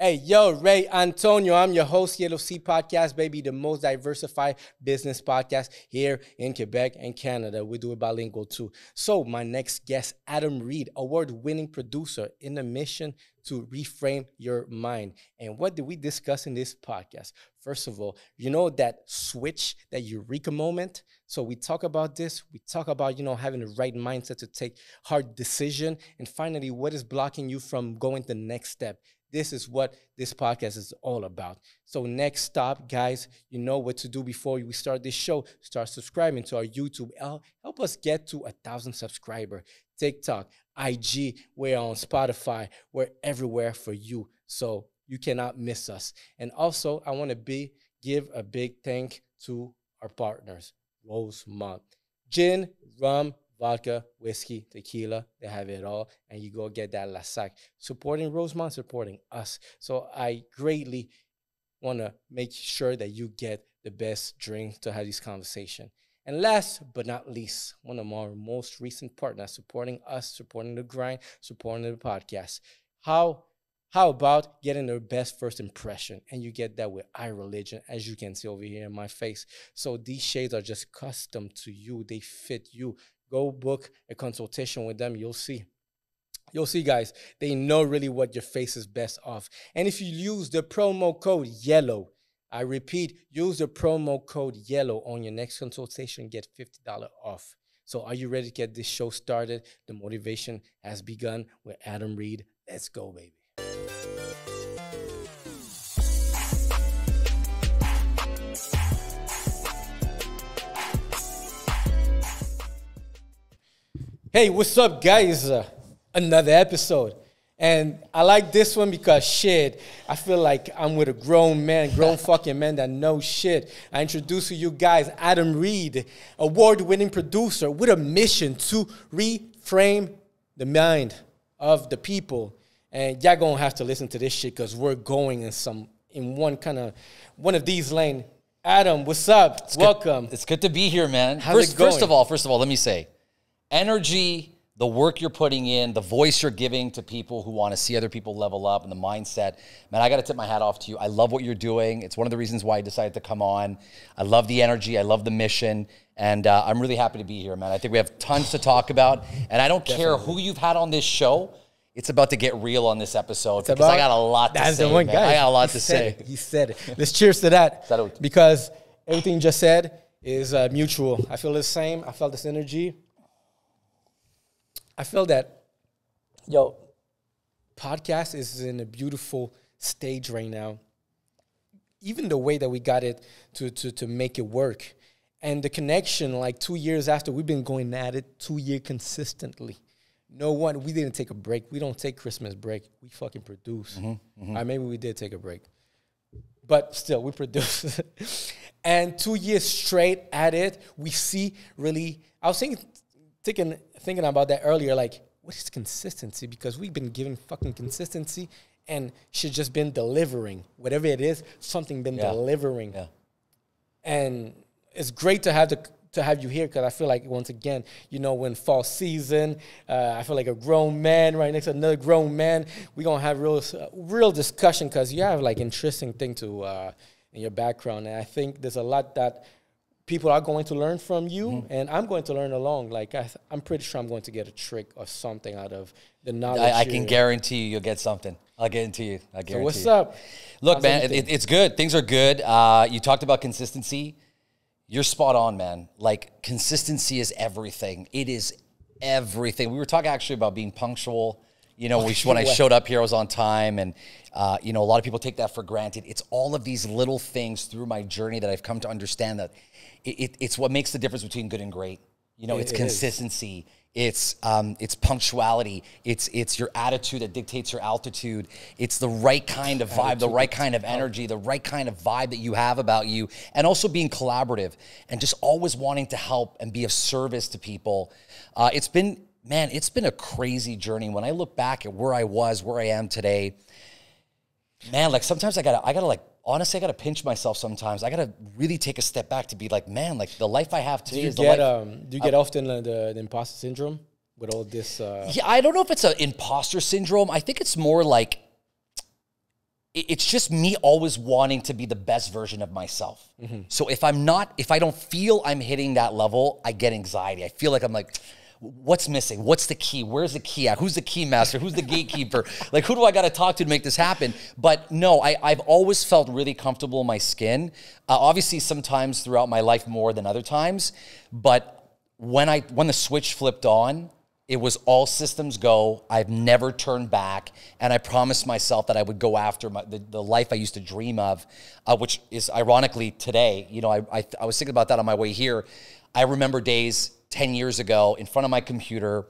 Hey, yo, Ray Antonio. I'm your host, Yellow Sea Podcast, baby, the most diversified business podcast here in Quebec and Canada. We do it bilingual too. So, my next guest, Adam Reid, award-winning producer in the mission to reframe your mind. And what did we discuss in this podcast? First of all, you know that switch, that eureka moment? So we talk about this. We talk about, having the right mindset to take hard decision. And finally, what is blocking you from going to the next step? This is what this podcast is all about. So next stop, guys, you know what to do before we start this show. Start subscribing to our YouTube. Help us get to 1,000 subscribers. TikTok, IG, we're on Spotify. We're everywhere for you. So you cannot miss us. And also, I want to give a big thank to our partners, Rosemont. Gin, rum, vodka, whiskey, tequila, they have it all. And you go get that La Sac. Supporting Rosemont, supporting us. So I greatly want to make sure that you get the best drink to have this conversation. And last but not least, one of our most recent partners supporting us, supporting the grind, supporting the podcast. How about getting their best first impression? And you get that with iReligion, as you can see over here in my face. So these shades are just custom to you. They fit you. Go book a consultation with them. You'll see. You'll see, guys. They know really what your face is best off. And if you use the promo code YELLOW, I repeat, use the promo code YELLOW on your next consultation, get $50 off. So are you ready to get this show started? The motivation has begun with Adam Reid. Let's go, baby. Hey, what's up, guys? Another episode. And I like this one because, shit, I feel like I'm with a grown fucking man that knows shit. I introduce to you guys Adam Reid, award-winning producer with a mission to reframe the mind of the people. And y'all gonna have to listen to this shit because we're going in one of these lanes. Adam, what's up? Welcome. It's good to be here, man. How's it going? First of all, let me say, energy, the work you're putting in, the voice you're giving to people who want to see other people level up, and the mindset. Man, I got to tip my hat off to you. I love what you're doing. It's one of the reasons why I decided to come on. I love the energy. I love the mission. And I'm really happy to be here, man. I think we have tons to talk about. And I don't care who you've had on this show. It's about to get real on this episode because I got a lot to say. That's the one, guy. I got a lot to say. He said it. Let's cheers to that. Salud. Because everything you just said is mutual. I feel the same. I felt this energy. I feel that, podcast is in a beautiful stage right now. Even the way that we got it to make it work. And the connection, like 2 years after, we've been going at it 2 years consistently. We didn't take a break. We don't take Christmas break. We fucking produce. Maybe we did take a break. But still, we produce. And 2 years straight at it, we see really, I was thinking about that earlier, like, what is consistency? Because we've been giving fucking consistency and shit just been delivering. Whatever it is, something been delivering. Yeah. And it's great to have you here because I feel like, once again, when fall season, I feel like a grown man right next to another grown man. We're going to have real discussion because you have, like, interesting thing to in your background. And I think there's a lot that people are going to learn from you, and I'm going to learn along. Like, I'm pretty sure I'm going to get a trick or something out of the knowledge. I can guarantee you'll get something. I'll guarantee you. So what's up? Look, man, it's good. Things are good. You talked about consistency. You're spot on, man. Like, consistency is everything. It is everything. We were talking actually about being punctual. When I showed up here, I was on time, and a lot of people take that for granted. It's all of these little things through my journey that I've come to understand that it's what makes the difference between good and great. It's consistency. It's punctuality. It's your attitude that dictates your altitude. It's the right kind of vibe, the right kind of energy, the right kind of vibe that you have about you, and also being collaborative and just always wanting to help and be of service to people. It's been a crazy journey. When I look back at where I was, where I am today, man, like, sometimes I gotta pinch myself sometimes. I gotta really take a step back to be like, man, like, the life I have today is the life. Do you get often the imposter syndrome with all this? Yeah, I don't know if it's an imposter syndrome. I think it's more like it's just me always wanting to be the best version of myself. So if I don't feel I'm hitting that level, I get anxiety. I feel like I'm like, what's missing? What's the key? Where's the key at? Who's the key master? Who's the gatekeeper? Like, who do I got to talk to make this happen? But no, I've always felt really comfortable in my skin. Obviously, sometimes throughout my life more than other times. But when the switch flipped on, it was all systems go. I've never turned back. And I promised myself that I would go after the life I used to dream of, which is ironically today. You know, I was thinking about that on my way here. I remember days 10 years ago in front of my computer,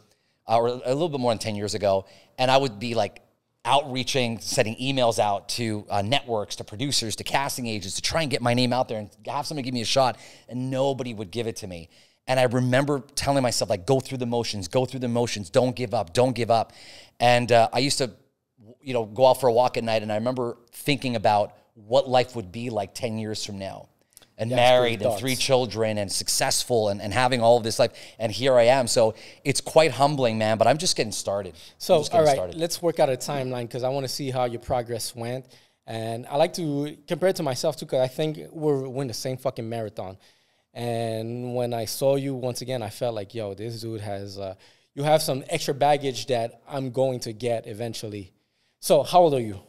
or a little bit more than 10 years ago, and I would be like outreaching, sending emails out to networks, to producers, to casting agents, to try and get my name out there and have somebody give me a shot, and nobody would give it to me. And I remember telling myself, like, go through the motions, don't give up, don't give up. And I used to, you know, go out for a walk at night, and I remember thinking about what life would be like 10 years from now. And married and 3 children and successful and having all of this life. And here I am. So it's quite humbling, man, but I'm just getting started. So, all right, let's work out a timeline because I want to see how your progress went. And I like to compare it to myself, too, because I think we're in the same fucking marathon. And when I saw you, once again, I felt like, yo, this dude has, you have some extra baggage that I'm going to get eventually. So how old are you?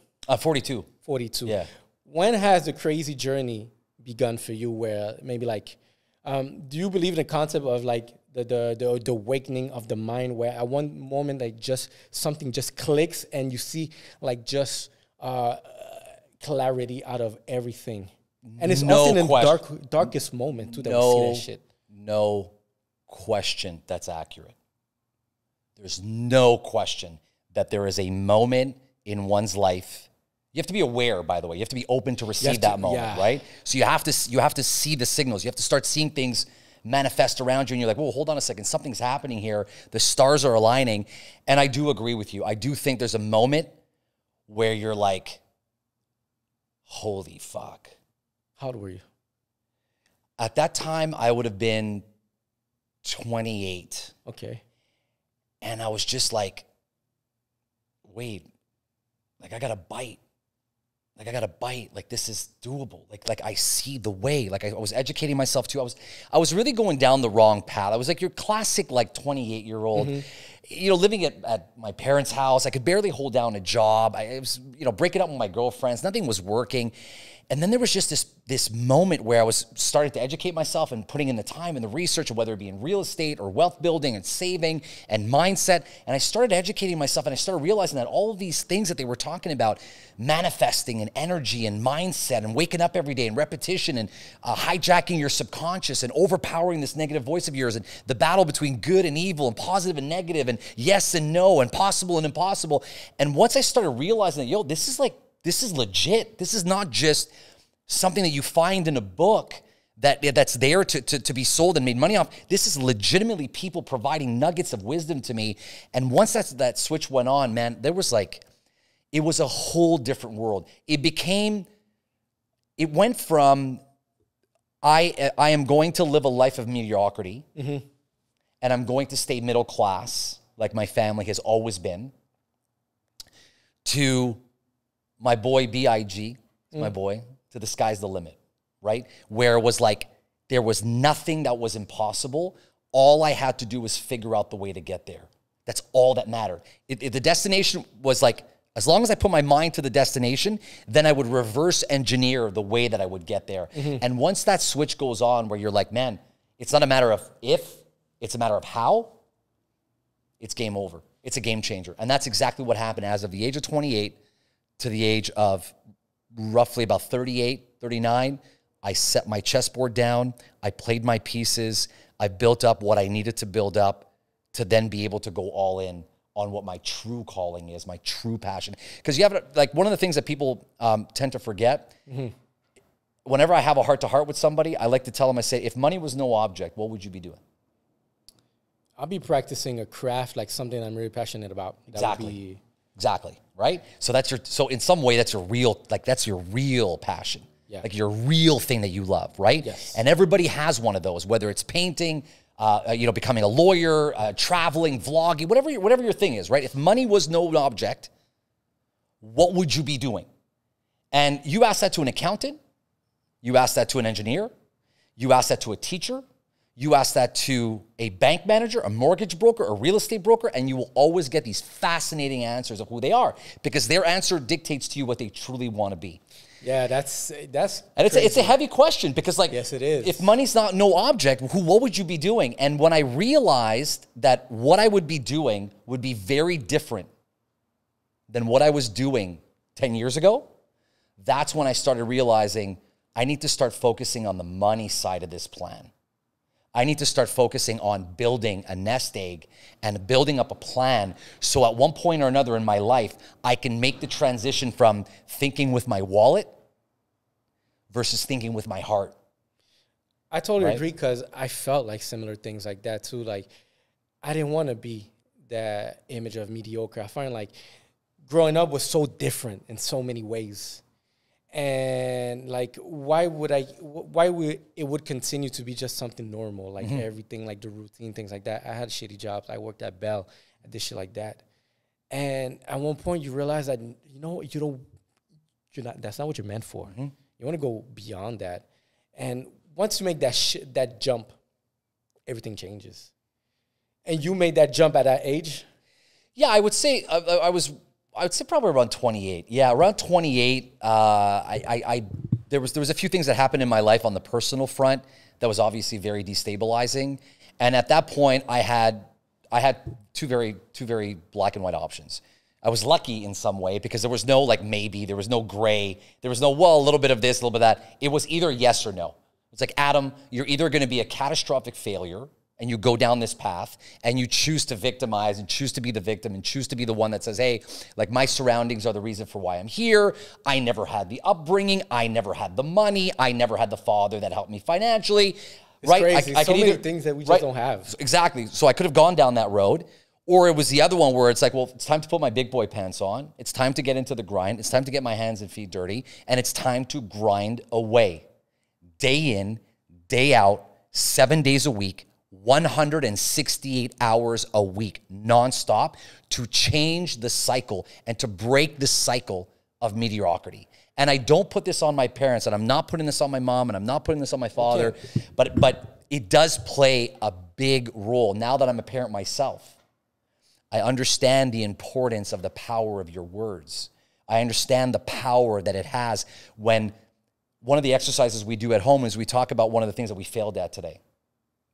42. 42. Yeah. When has the crazy journey begun for you where maybe like, do you believe in the concept of like the awakening of the mind where at one moment like just something just clicks and you see like just clarity out of everything? And it's often in the darkest moment too that we see that shit. No question that's accurate. There's no question that there is a moment in one's life. You have to be aware, by the way. You have to be open to receive that moment, right? So you have to see the signals. You have to start seeing things manifest around you, and you're like, whoa, hold on a second. Something's happening here. The stars are aligning. And I do agree with you. I do think there's a moment where you're like, holy fuck. How old were you? At that time, I would have been 28. Okay. And I was just like, wait, like I got to bite. Like I got to bite. Like this is doable. Like I see the way. Like I was educating myself too. I was really going down the wrong path. I was like your classic like 28-year-old, you know, living at my parents' house. I could barely hold down a job. I was, you know, breaking up with my girlfriends. Nothing was working. And then there was just this moment where I was starting to educate myself and putting in the time and the research of whether it be in real estate or wealth building and saving and mindset. And I started educating myself and I started realizing that all of these things that they were talking about, manifesting and energy and mindset and waking up every day and repetition and hijacking your subconscious and overpowering this negative voice of yours and the battle between good and evil and positive and negative and yes and no and possible and impossible. And once I started realizing that, yo, this is legit. This is not just something that you find in a book that's there to be sold and made money off. This is legitimately people providing nuggets of wisdom to me. And once that switch went on, man, there was like, it was a whole different world. It went from, I am going to live a life of mediocrity and I'm going to stay middle class like my family has always been, to my boy B.I.G., my boy, to the sky's the limit, right? Where it was like, there was nothing that was impossible. All I had to do was figure out the way to get there. That's all that mattered. The destination was like, as long as I put my mind to the destination, then I would reverse engineer the way that I would get there. And once that switch goes on where you're like, man, it's not a matter of if, it's a matter of how, it's game over. It's a game changer. And that's exactly what happened as of the age of 28 to the age of roughly about 38, 39. I set my chessboard down. I played my pieces. I built up what I needed to build up to then be able to go all in on what my true calling is, my true passion. Because you have, like, one of the things that people tend to forget, whenever I have a heart-to-heart with somebody, I like to tell them, I say, if money was no object, what would you be doing? I'll be practicing a craft, like something I'm really passionate about. Exactly. Exactly, right? So in some way, that's your real passion. Yeah. Like your real thing that you love, right? Yes. And everybody has one of those, whether it's painting, becoming a lawyer, traveling, vlogging, whatever your thing is, right? If money was no object, what would you be doing? And you ask that to an accountant, you ask that to an engineer, you ask that to a teacher, you ask that to a bank manager, a mortgage broker, a real estate broker, and you will always get these fascinating answers of who they are, because their answer dictates to you what they truly want to be. Yeah, that's and it's a heavy question, because like, yes, it is. If money's not no object, what would you be doing? And when I realized that what I would be doing would be very different than what I was doing 10 years ago, that's when I started realizing I need to start focusing on the money side of this plan. I need to start focusing on building a nest egg and building up a plan, so at one point or another in my life, I can make the transition from thinking with my wallet versus thinking with my heart. I totally agree, because I felt like similar things like that too. Like, I didn't want to be that image of mediocre. I find like growing up was so different in so many ways. And like, why would it would continue to be just something normal, like everything, like the routine, things like that. I had shitty jobs. I worked at Bell. I did shit like that. And at one point you realize that, that's not what you're meant for. You want to go beyond that. And once you make that jump, everything changes. And you made that jump at that age? Yeah, I would say I would say probably around 28. Yeah, around 28. There was a few things that happened in my life on the personal front that was obviously very destabilizing. And at that point, I had two very black and white options. I was lucky in some way, because there was no like maybe, there was no gray, there was no, well, a little bit of this, a little bit of that. It was either yes or no. It's like, Adam, you're either going to be a catastrophic failure and you go down this path and you choose to victimize and choose to be the victim and choose to be the one that says, hey, like, my surroundings are the reason for why I'm here. I never had the upbringing. I never had the money. I never had the father that helped me financially. It's crazy. I so many things that we just don't have. So, exactly. So I could have gone down that road. Or it was the other one where it's like, well, it's time to put my big boy pants on. It's time to get into the grind. It's time to get my hands and feet dirty. And it's time to grind away. Day in, day out, 7 days a week, 168 hours a week, nonstop, to change the cycle and to break the cycle of mediocrity. And I don't put this on my parents, and I'm not putting this on my mom, and I'm not putting this on my father, but it does play a big role. Now that I'm a parent myself, I understand the importance of the power of your words. I understand the power that it has when one of the exercises we do at home is we talk about one of the things that we failed at today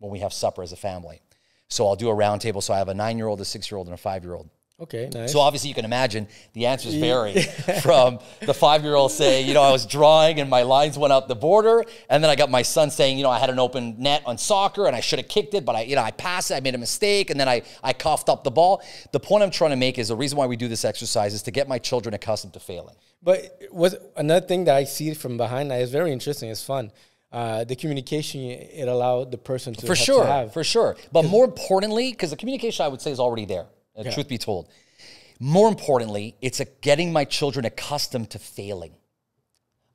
when we have supper as a family. So I'll do a round table. So I have a 9-year-old, a 6-year-old, and a 5-year-old. Okay, nice. So obviously you can imagine the answers vary from the 5-year-old saying, I was drawing and my lines went out the border. And then I got my son saying, I had an open net on soccer and I should have kicked it, but I passed it, I made a mistake, and then I coughed up the ball. The point I'm trying to make is the reason why we do this exercise is to get my children accustomed to failing. But another thing that I see from behind that is very interesting. It's fun. The communication it allowed the person to have. For sure. But more importantly, because the communication I would say is already there. Truth be told. More importantly, it's getting my children accustomed to failing.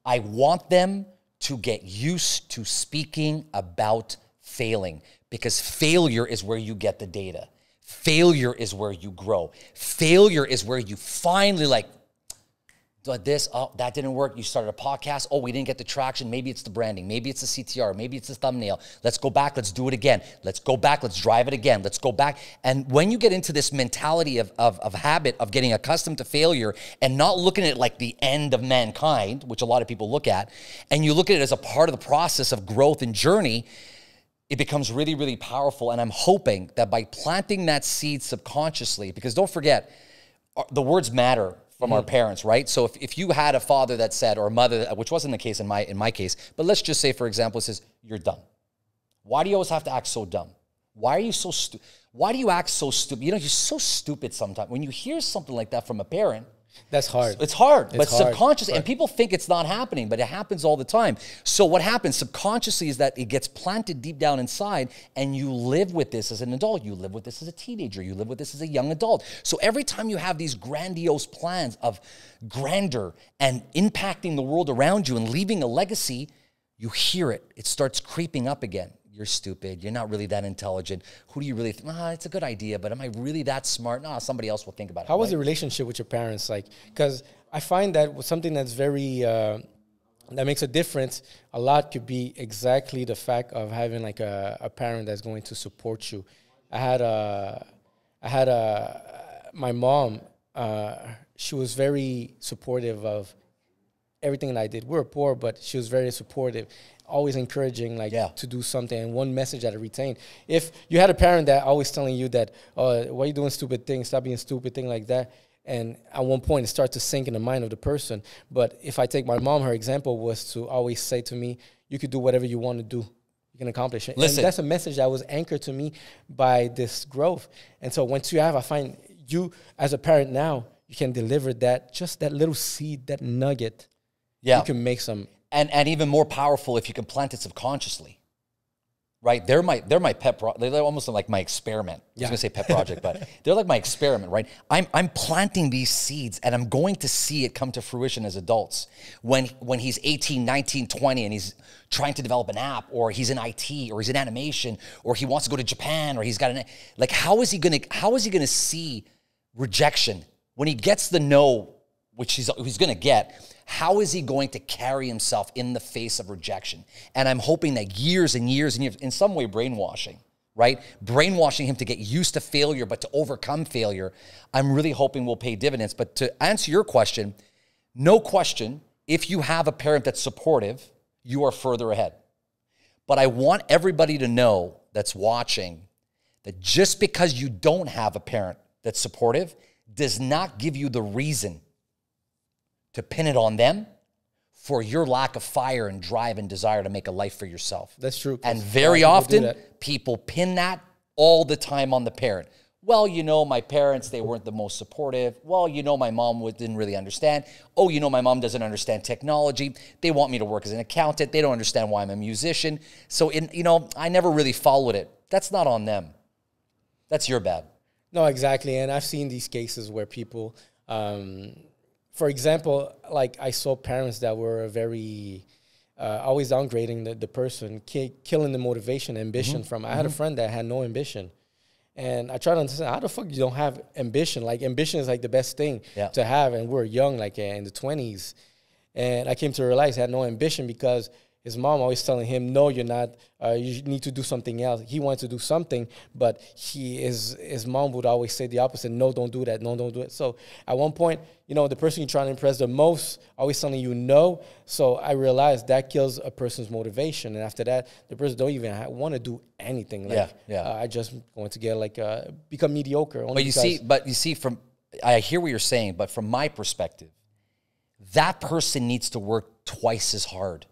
I want them to get used to speaking about failing, because failure is where you get the data. Failure is where you grow. Failure is where you finally this, oh, that didn't work. You started a podcast. Oh, we didn't get the traction. Maybe it's the branding. Maybe it's the CTR. Maybe it's the thumbnail. Let's go back. Let's do it again. Let's go back. Let's drive it again. Let's go back. And when you get into this mentality of habit of getting accustomed to failure and not looking at it like the end of mankind, which a lot of people look at, and you look at it as a part of the process of growth and journey, it becomes really, really powerful. And I'm hoping that by planting that seed subconsciously, because don't forget, the words matter from our parents, right? So if you had a father that said, or a mother, which wasn't the case in my case, but let's just say, for example, it says, you're dumb. Why do you always have to act so dumb? Why are you so stupid? Why do you act so stupid? You're so stupid sometimes. When you hear something like that from a parent, that's hard. It's hard, but subconsciously, and people think it's not happening, but it happens all the time. So what happens subconsciously is that it gets planted deep down inside, and you live with this as an adult. You live with this as a teenager. You live with this as a young adult. So every time you have these grandiose plans of grandeur and impacting the world around you and leaving a legacy, you hear it. It starts creeping up again. You're stupid. You're not really that intelligent. Who do you really think? It's a good idea, but am I really that smart? Somebody else will think about it. How was the relationship with your parents like? Because I find that something that's very that makes a difference a lot could be exactly the fact of having like a parent that's going to support you. I had my mom. She was very supportive of everything that I did. We were poor, but she was very supportive, always encouraging, like, to do something. And one message that I retained: if you had a parent that always telling you that, "Oh, why are you doing stupid things? Stop being stupid," thing like that. And at one point, it starts to sink in the mind of the person. But if I take my mom, her example was to always say to me, "You could do whatever you want to do. You can accomplish it." Listen. And that's a message that was anchored to me by this growth. And so once you have, I find you as a parent now, you can deliver that, just that little seed, that nugget. Yeah. You can make some. And even more powerful if you can plant it subconsciously, right? They're my pet they're almost like my experiment. I was going to say pet project, but they're like my experiment, right? I'm planting these seeds and I'm going to see it come to fruition as adults. When he's 18, 19, 20 and he's trying to develop an app, or he's in IT, or he's in animation, or he wants to go to Japan, or he's got like, how is he going to see rejection when he gets the no, which he's going to get? How is he going to carry himself in the face of rejection? And I'm hoping that years and years and years, in some way brainwashing, right? Brainwashing him to get used to failure, but to overcome failure, I'm really hoping will pay dividends. But to answer your question, no question, if you have a parent that's supportive, you are further ahead. But I want everybody to know that's watching that just because you don't have a parent that's supportive does not give you the reason to pin it on them for your lack of fire and drive and desire to make a life for yourself. That's true. And very often, people pin that all the time on the parent. Well, you know, my parents, they weren't the most supportive. Well, you know, my mom didn't really understand. Oh, you know, my mom doesn't understand technology. They want me to work as an accountant. They don't understand why I'm a musician. So, I never really followed it. That's not on them. That's your bad. No, exactly. And I've seen these cases where people... for example, like I saw parents that were very always downgrading the person, killing the motivation, ambition from. I had a friend that had no ambition. And I try to understand, how the fuck you don't have ambition? Like, ambition is like the best thing to have. And we're young, like in the 20s. And I came to realize he had no ambition because his mom always telling him, no, you're not. You need to do something else. He wanted to do something, but his mom would always say the opposite. No, don't do that. No, don't do it. So at one point, the person you're trying to impress the most, always telling you no. So I realized that kills a person's motivation. And after that, the person don't even want to do anything. Like, I just want to get become mediocre. But you see, I hear what you're saying, but from my perspective, that person needs to work twice as hard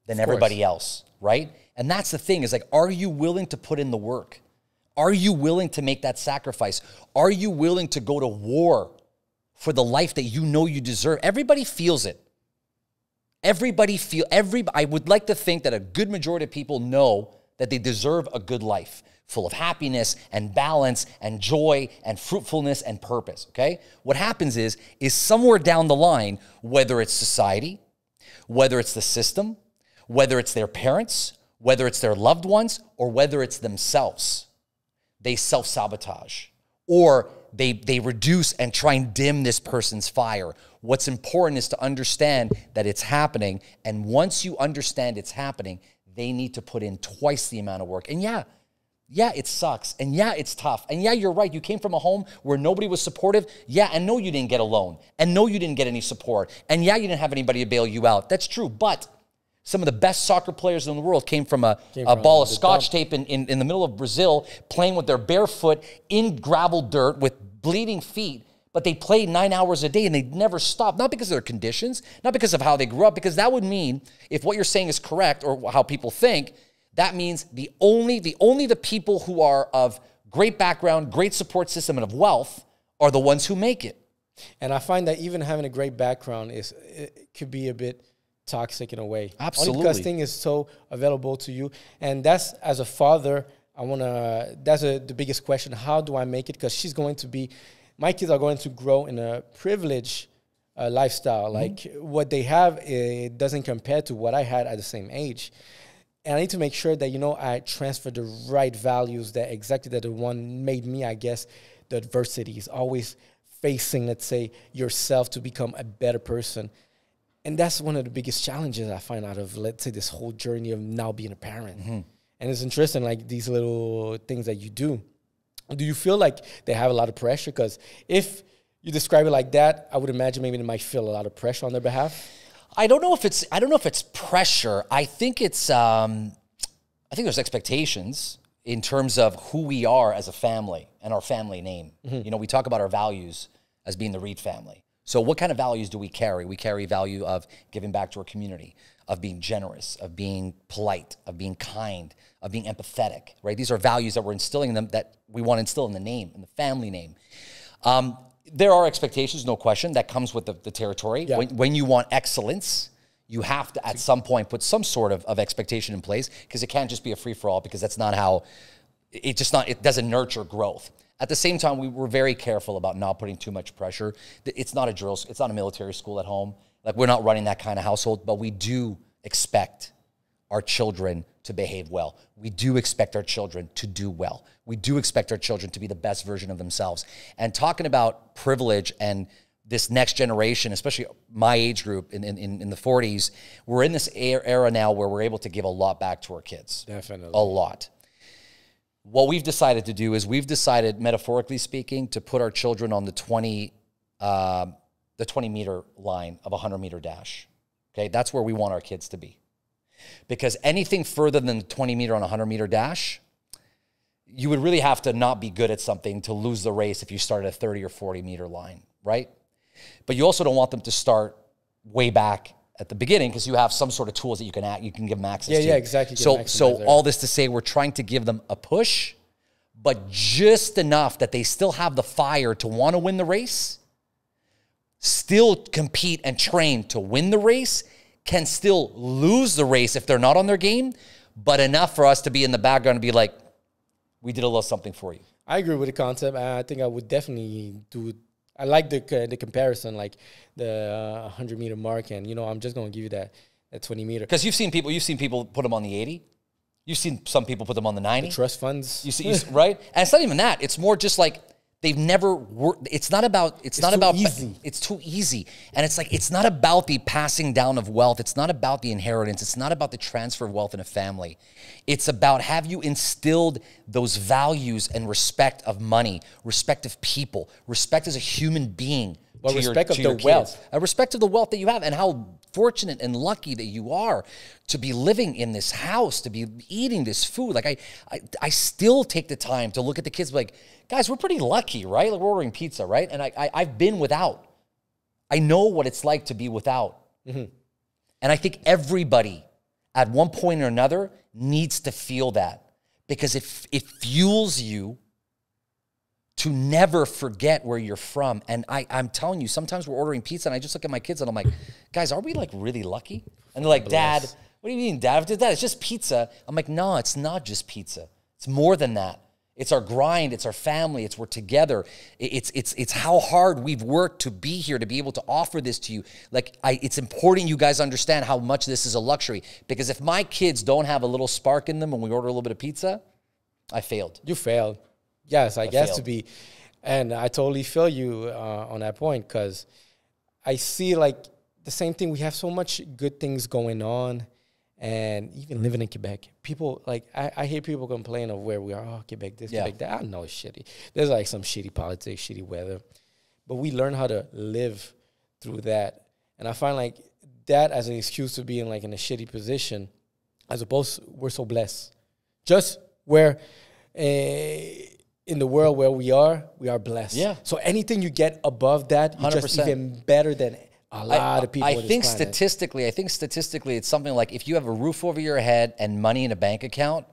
than everybody else, right? And that's the thing, is like, are you willing to put in the work? Are you willing to make that sacrifice? Are you willing to go to war for the life that you know you deserve? Everybody feels it. I would like to think that a good majority of people know that they deserve a good life full of happiness and balance and joy and fruitfulness and purpose, okay? What happens is somewhere down the line, whether it's society, whether it's the system, whether it's their parents, whether it's their loved ones, or whether it's themselves, they self-sabotage, or they reduce and try and dim this person's fire. What's important is to understand that it's happening, and once you understand it's happening, they need to put in twice the amount of work. And yeah, it sucks, and yeah, it's tough, and yeah, you're right, you came from a home where nobody was supportive, yeah, and no, you didn't get a loan, and no, you didn't get any support, and yeah, you didn't have anybody to bail you out. That's true, but some of the best soccer players in the world came from a ball of scotch tape in the middle of Brazil, playing with their bare foot in gravel dirt with bleeding feet, but they played 9 hours a day and they never stopped, not because of their conditions, not because of how they grew up, because that would mean, if what you're saying is correct or how people think, that means the only the people who are of great background, great support system, and of wealth are the ones who make it. And I find that even having a great background it could be a bit toxic in a way. Absolutely. Only because thing is so available to you. And that's, as a father, that's the biggest question. How do I make it? Because my kids are going to grow in a privileged lifestyle. Like, what they have, it doesn't compare to what I had at the same age. And I need to make sure that, I transfer the right values that the one made me, I guess. The adversity is always facing, let's say, yourself to become a better person. And that's one of the biggest challenges I find out of, let's say, this whole journey of now being a parent. And it's interesting, like these little things that you do. Do you feel like they have a lot of pressure? Because if you describe it like that, I would imagine maybe they might feel a lot of pressure on their behalf. I don't know if it's pressure. I think it's I think there's expectations in terms of who we are as a family and our family name. You know, we talk about our values as being the Reid family. So what kind of values do we carry? We carry value of giving back to our community, of being generous, of being polite, of being kind, of being empathetic, right? These are values that we're instilling in them, that we want to instill in the name, in the family name. There are expectations, no question, that comes with the territory. Yeah. When you want excellence, you have to, at some point, put some sort of expectation in place, because it can't just be a free-for-all, because that's not how, it doesn't nurture growth. At the same time, we were very careful about not putting too much pressure. It's not a drill, it's not a military school at home. Like, we're not running that kind of household, but we do expect our children to behave well. We do expect our children to do well. We do expect our children to be the best version of themselves. And talking about privilege and this next generation, especially my age group in the 40s, we're in this era now where we're able to give a lot back to our kids. Definitely. A lot. What we've decided to do is we've decided, metaphorically speaking, to put our children on the 20-meter line of a 100-meter dash. Okay, that's where we want our kids to be. Because anything further than the 20-meter on a 100-meter dash, you would really have to not be good at something to lose the race if you start at a 30 or 40-meter line, right? But you also don't want them to start way back at the beginning, because you have some sort of tools that you can give them access to. Yeah, exactly. So all this to say, we're trying to give them a push, but just enough that they still have the fire to want to win the race, still compete and train to win the race, can still lose the race if they're not on their game, but enough for us to be in the background and be like, we did a little something for you. I agree with the concept. I think I would definitely do it. I like the comparison, like the 100-meter mark, and, you know, I'm just going to give you that 20-meter. Because you've seen people put them on the 80. You've seen some people put them on the 90. The trust funds. You see, right? And it's not even that. It's more just like they've never worked. It's not about easy. It's too easy. And it's like, it's not about the passing down of wealth. It's not about the inheritance. It's not about the transfer of wealth in a family. It's about, have you instilled those values and respect of money, respect of people, respect as a human being, well, respect of the wealth, a respect of the wealth that you have, and how fortunate and lucky that you are to be living in this house, to be eating this food. Like, I still take the time to look at the kids like, guys, we're pretty lucky, right? Like, we're ordering pizza, right? And I've been without. I know what it's like to be without. And I think everybody at one point or another needs to feel that, because it fuels you to never forget where you're from. And I'm telling you, sometimes we're ordering pizza and I just look at my kids and I'm like, guys, are we like really lucky? And they're like, Dad, what do you mean, Dad? Dad, it's just pizza. I'm like, no, it's not just pizza. It's more than that. It's our grind. It's our family. It's we're together. It's how hard we've worked to be here, to be able to offer this to you. Like, it's important you guys understand how much this is a luxury, because if my kids don't have a little spark in them when we order a little bit of pizza, I failed. You failed. Yes, I guess failed. To be, and I totally feel you on that point, because I see like the same thing. We have so much good things going on, and even living in Quebec, people like I hear people complain of where we are. Oh, Quebec this, Quebec that. I know it's shitty. There's like some shitty politics, shitty weather, but we learn how to live through that, and I find like that as an excuse to being like in a shitty position, as opposed to we're so blessed. Just where. In the world where we are blessed. Yeah. So anything you get above that, you're 100%. Just even better than a lot of people. I think statistically, it's something like, if you have a roof over your head and money in a bank account,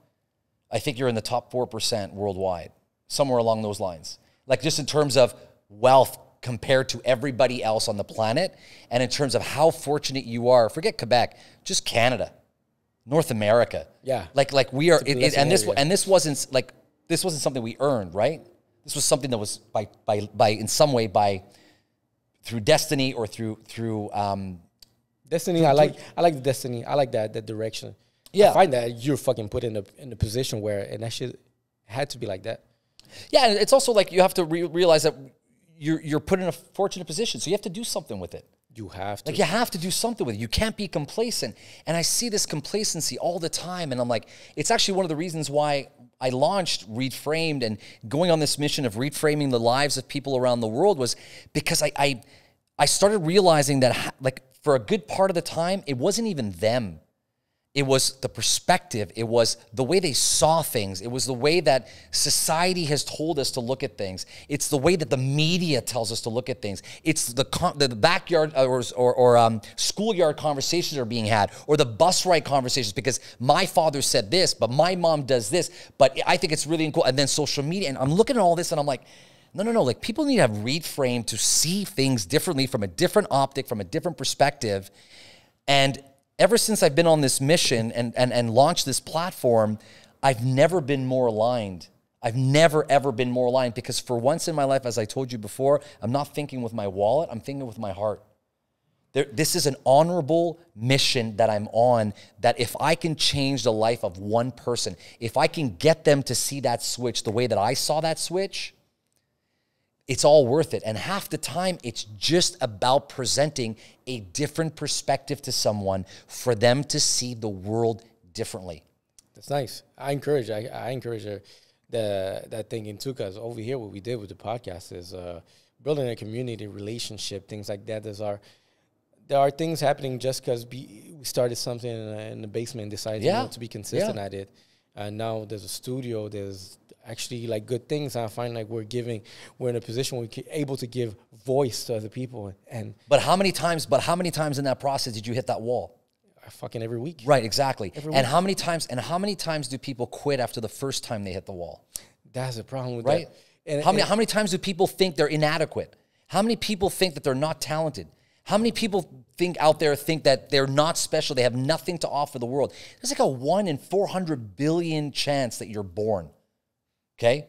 I think you're in the top 4% worldwide, somewhere along those lines. Like, just in terms of wealth compared to everybody else on the planet, and in terms of how fortunate you are. Forget Quebec, just Canada, North America. Yeah. Like we are, this wasn't something we earned, right? This was something that was in some way through destiny or through destiny. I like the destiny. I like that direction. Yeah, I find that you're fucking put in a position where, and that shit had to be like that. Yeah, and it's also like you have to realize that you're put in a fortunate position. So you have to do something with it. You have to. Like, you have to do something with it. You can't be complacent. And I see this complacency all the time. And I'm like, it's actually one of the reasons why I launched Reframed and going on this mission of reframing the lives of people around the world was because I started realizing that, like, for a good part of the time, it wasn't even them. It was the perspective. It was the way they saw things. It was the way that society has told us to look at things. It's the way that the media tells us to look at things. It's the backyard or schoolyard conversations are being had, or the bus ride conversations, because my father said this, but my mom does this, but I think it's really cool. And then social media. And I'm looking at all this and I'm like, no. Like, people need to have reframed to see things differently, from a different optic, from a different perspective. And ever since I've been on this mission and launched this platform, I've never been more aligned. I've never, ever been more aligned, because for once in my life, as I told you before, I'm not thinking with my wallet, I'm thinking with my heart. This is an honorable mission that I'm on, that if I can change the life of one person, if I can get them to see that switch the way that I saw that switch, it's all worth it. And half the time, it's just about presenting a different perspective to someone for them to see the world differently. That's nice. I encourage that thinking too, because over here, what we did with the podcast is building a community relationship, things like that. There are things happening just because we started something in the basement and decided to be consistent at it. And now there's a studio, there's actually like good things. I find like we're in a position where we're able to give voice to other people. But how many times in that process did you hit that wall? Fucking every week. Right, exactly. And how many times do people quit after the first time they hit the wall? That's the problem with right? that. And how many times do people think they're inadequate? How many people think that they're not talented? How many people think that they're not special, they have nothing to offer the world? There's like a 1 in 400 billion chance that you're born. Okay?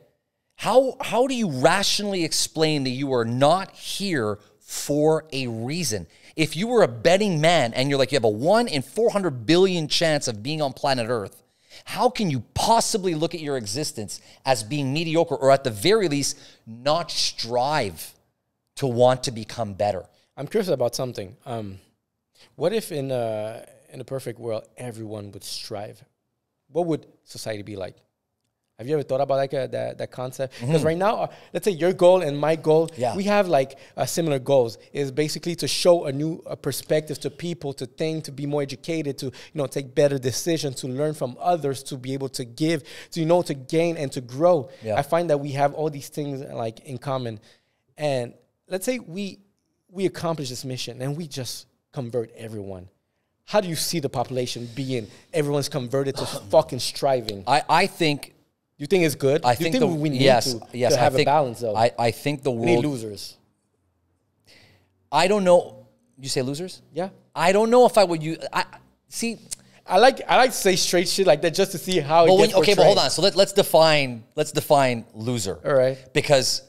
How do you rationally explain that you are not here for a reason? If you were a betting man and you're like, you have a 1 in 400 billion chance of being on planet Earth, how can you possibly look at your existence as being mediocre, or at the very least, not strive to want to become better? I'm curious about something. What if in a perfect world, everyone would strive? What would society be like? Have you ever thought about like that concept? Because right now, let's say your goal and my goal, we have like similar goals. Is basically to show a new perspective to people, to think, to be more educated, to take better decisions, to learn from others, to be able to give, to gain and to grow. I find that we have all these things like in common. And let's say we accomplish this mission and we just convert everyone. How do you see the population being? Everyone's converted to fucking striving. I think. You think it's good? I think we need to have a balance, though. I think the world. We need losers. I don't know. You say losers? Yeah. I don't know if I would use. I like to say straight shit like that just to see how it gets portrayed. But hold on. So let's define loser. All right. Because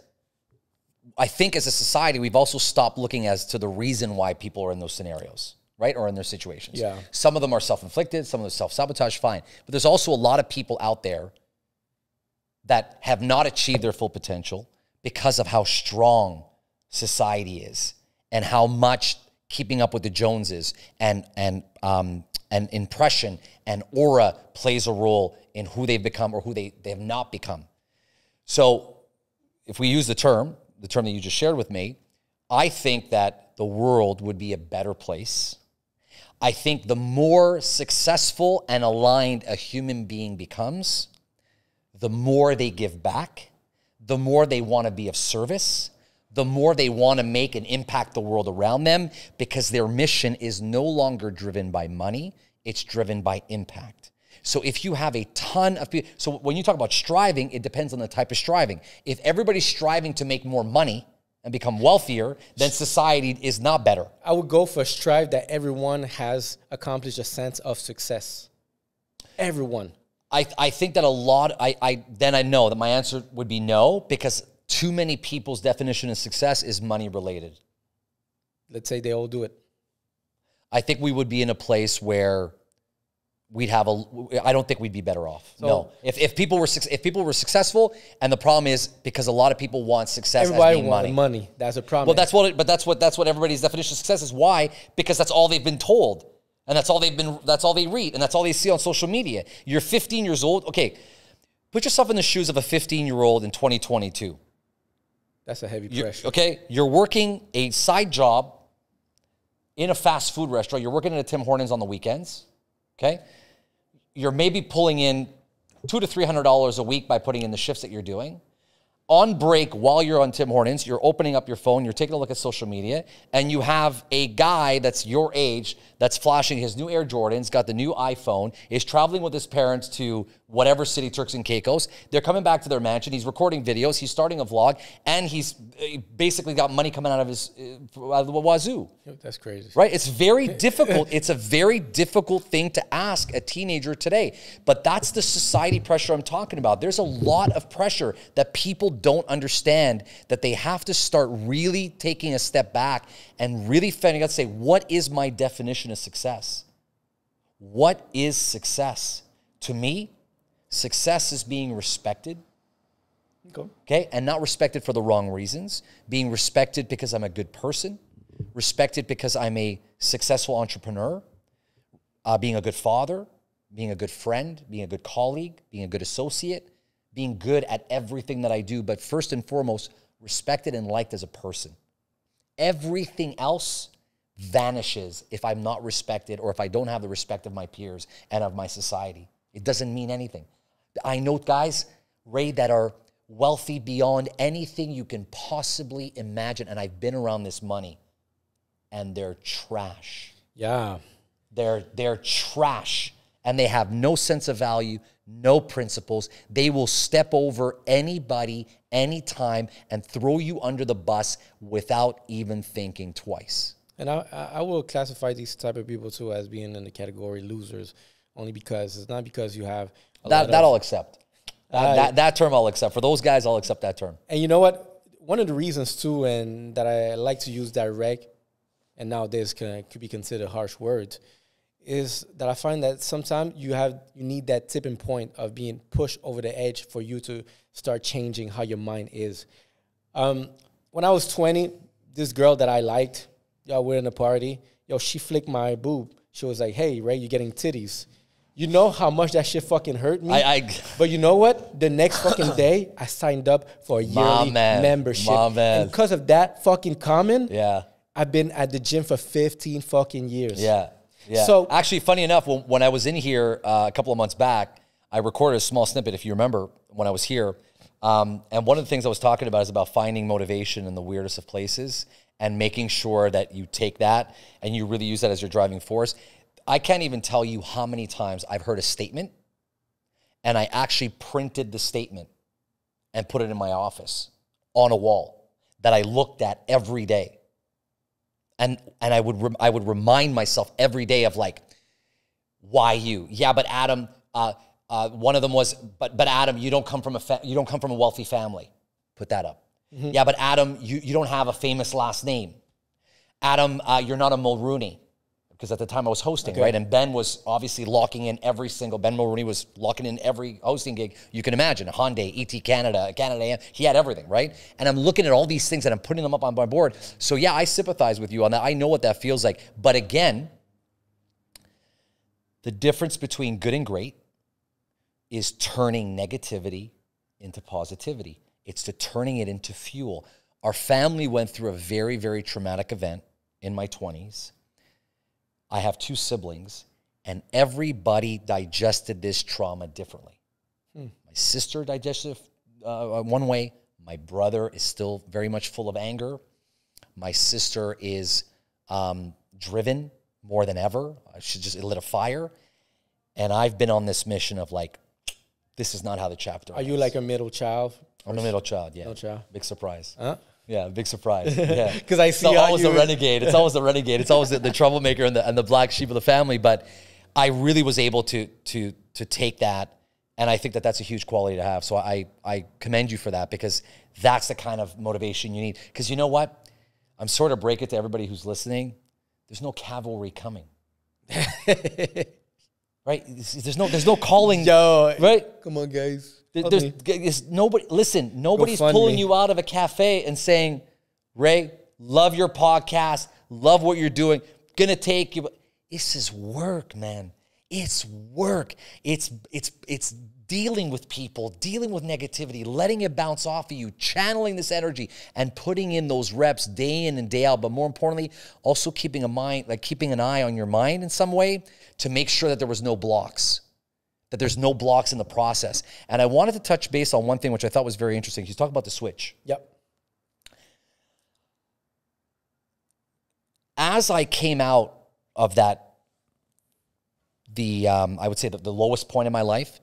I think as a society, we've also stopped looking as to the reason why people are in those scenarios, right? Or in their situations. Yeah. Some of them are self-inflicted. Some of them self-sabotage. Fine. But there's also a lot of people out there that have not achieved their full potential because of how strong society is and how much keeping up with the Joneses and impression and aura plays a role in who they've become or who they have not become. So if we use the term that you just shared with me, I think that the world would be a better place. I think the more successful and aligned a human being becomes, the more they give back, the more they want to be of service, the more they want to make and impact the world around them, because their mission is no longer driven by money, it's driven by impact. So if you have a ton of people, so when you talk about striving, it depends on the type of striving. If everybody's striving to make more money and become wealthier, then society is not better. I would go for a strive that everyone has accomplished a sense of success. Everyone. I think that a lot, I know that my answer would be no, because too many people's definition of success is money related. Let's say they all do it. I think we would be in a place where I don't think we'd be better off. So, no. If people were successful, and the problem is because a lot of people want success as being money. That's a problem. Well, that's what everybody's definition of success is. Why? Because that's all they've been told. And that's all they read, and that's all they see on social media. You're 15 years old. Okay, put yourself in the shoes of a 15-year-old in 2022. That's a heavy pressure. Okay, you're working a side job in a fast food restaurant. You're working at a Tim Hortons on the weekends. Okay, you're maybe pulling in $200 to $300 a week by putting in the shifts that you're doing. On break, while you're on Tim Hortons, you're opening up your phone, you're taking a look at social media, and you have a guy that's your age that's flashing his new Air Jordans, got the new iPhone, is traveling with his parents to whatever city, Turks and Caicos. They're coming back to their mansion. He's recording videos. He's starting a vlog, and he's basically got money coming out of his wazoo. That's crazy. Right? It's very difficult. It's a very difficult thing to ask a teenager today. But that's the society pressure I'm talking about. There's a lot of pressure that people don't understand, that they have to start really taking a step back and really finding out, say, what is my definition of success? What is success? To me, success is being respected. Okay? And not respected for the wrong reasons. Being respected because I'm a good person. Respected because I'm a successful entrepreneur. Being a good father. Being a good friend. Being a good colleague. Being a good associate. Being good at everything that I do. But first and foremost, respected and liked as a person. Everything else vanishes if I'm not respected or if I don't have the respect of my peers and of my society. It doesn't mean anything. I know guys, Ray, that are wealthy beyond anything you can possibly imagine, and I've been around this money, and they're trash. Yeah. They're trash, and they have no sense of value, no principles. They will step over anybody, anytime, and throw you under the bus without even thinking twice. And I will classify these type of people too as being in the category losers, only because it's not because you have that I'll accept. That term I'll accept. For those guys, I'll accept that term. And you know what? One of the reasons too, and that I like to use direct, and nowadays could be considered harsh words, is that I find that sometimes you need that tipping point of being pushed over the edge for you to start changing how your mind is. When I was 20, this girl that I liked, we're in a party. She flicked my boob. She was like, "Hey, Ray, you're getting titties." You know how much that shit fucking hurt me? But you know what? The next fucking day, I signed up for a yearly membership. And because of that fucking comment, I've been at the gym for 15 fucking years. Yeah. So actually, funny enough, when I was in here a couple of months back, I recorded a small snippet, if you remember, when I was here. And one of the things I was talking about is about finding motivation in the weirdest of places and making sure that you take that and you really use that as your driving force. I can't even tell you how many times I've heard a statement and I actually printed the statement and put it in my office on a wall that I looked at every day. And I would remind myself every day of like, why you? Yeah, but Adam, one of them was, but Adam, you don't come from a wealthy family. Put that up. Mm-hmm. Yeah, but Adam, you don't have a famous last name. Adam, you're not a Mulrooney. Because at the time I was hosting, right? And Ben was obviously locking in Ben Mulrooney was locking in every hosting gig you can imagine. Hyundai, ET Canada, Canada AM. He had everything, right? And I'm looking at all these things and I'm putting them up on my board. So yeah, I sympathize with you on that. I know what that feels like. But again, the difference between good and great is turning negativity into positivity. It's turning it into fuel. Our family went through a very, very traumatic event in my 20s. I have 2 siblings, and everybody digested this trauma differently. My sister digested it one way. My brother is still very much full of anger. My sister is driven more than ever. She just lit a fire. And I've been on this mission of like, this is not how the chapter ends. Are you like a middle child? I'm a middle child, yeah. Middle child. Big surprise. Huh? Yeah, big surprise. Yeah, because I see it's always a renegade. It's always the renegade. It's always the troublemaker and the black sheep of the family. But I really was able to take that, and I think that that's a huge quality to have. So I commend you for that, because that's the kind of motivation you need. Because you know what? I'm sort of break it to everybody who's listening. There's no cavalry coming. right? There's no calling. Yo, right? Come on, guys. There's nobody. Listen, nobody's GoFundMe. pulling you out of a cafe and saying, "Ray, love your podcast, love what you're doing. Gonna take you." This is work, man. It's work. It's dealing with people, dealing with negativity, letting it bounce off of you, channeling this energy, and putting in those reps day in and day out. But more importantly, also keeping an eye on your mind in some way to make sure that there was no blocks, that there's no blocks in the process. And I wanted to touch base on one thing which I thought was very interesting. You talk about the switch. Yep. As I came out of that, I would say the lowest point in my life.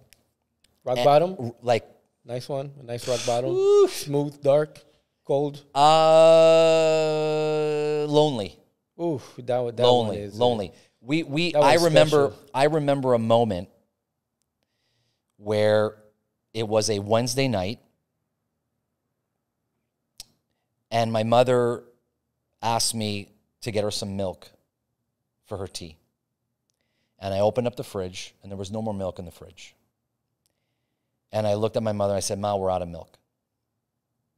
Rock bottom? Like, nice one. A nice rock bottom. Smooth, dark, cold. Lonely. Ooh, that lonely, one is lonely. I remember a moment where it was a Wednesday night and my mother asked me to get her some milk for her tea. And I opened up the fridge and there was no more milk in the fridge. And I looked at my mother and I said, "Ma, we're out of milk."